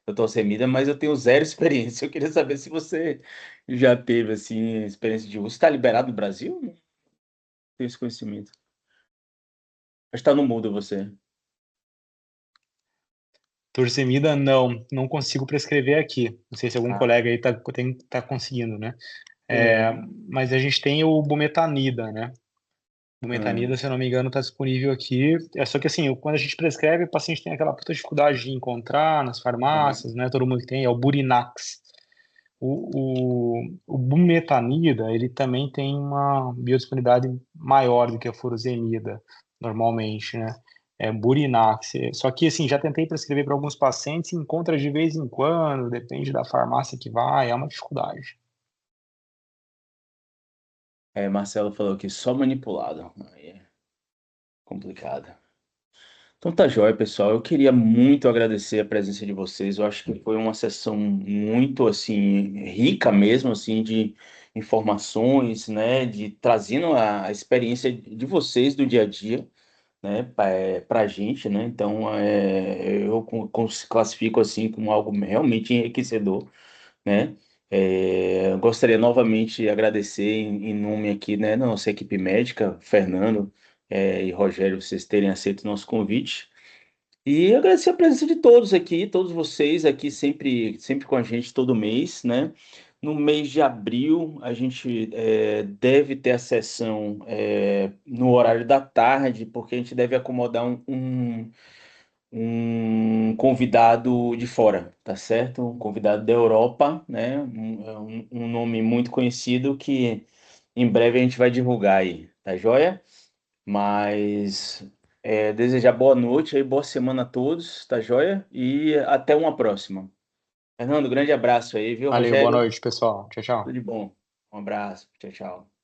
da torcemida, mas eu tenho zero experiência. Eu queria saber se você já teve, assim, experiência de uso. Está liberado no Brasil? Não tenho esse conhecimento. Mas está no mudo você. Torcemida, não consigo prescrever aqui. Não sei se algum Ah, colega aí tá conseguindo, né? é. Mas a gente tem o bumetanida, né? O Hum, metanida, se eu não me engano, está disponível aqui. Só que assim, quando a gente prescreve, o paciente tem aquela puta dificuldade de encontrar nas aham. farmácias, né? Todo mundo que tem, é o Burinax. O bumetanida, ele também tem uma biodisponibilidade maior do que a furosemida, normalmente, né? É Burinax. Só que, assim, já tentei prescrever para alguns pacientes, encontra de vez em quando, depende da farmácia que vai, é uma dificuldade. Marcelo falou que só manipulado. Aí é complicado. Então tá jóia, pessoal. Eu queria muito agradecer a presença de vocês. Eu acho que foi uma sessão muito assim rica mesmo assim de informações, né, de trazendo a experiência de vocês do dia a dia, né, para a gente, né? Então eu classifico assim como algo realmente enriquecedor, né? Gostaria novamente de agradecer em nome aqui, né, da nossa equipe médica, Fernando, e Rogério, vocês terem aceito o nosso convite. E agradecer a presença de todos aqui, todos vocês aqui sempre com a gente todo mês, né? No mês de abril, a gente deve ter a sessão no horário da tarde, porque a gente deve acomodar um convidado de fora, tá certo? Um convidado da Europa, né? Um nome muito conhecido que em breve a gente vai divulgar aí, tá joia? Mas desejar boa noite aí, boa semana a todos, tá joia? E até uma próxima. Fernando, grande abraço aí, viu, Valeu, boa Rogério? noite, pessoal. Tchau, Tudo tchau. de bom. Um abraço. Tchau, tchau.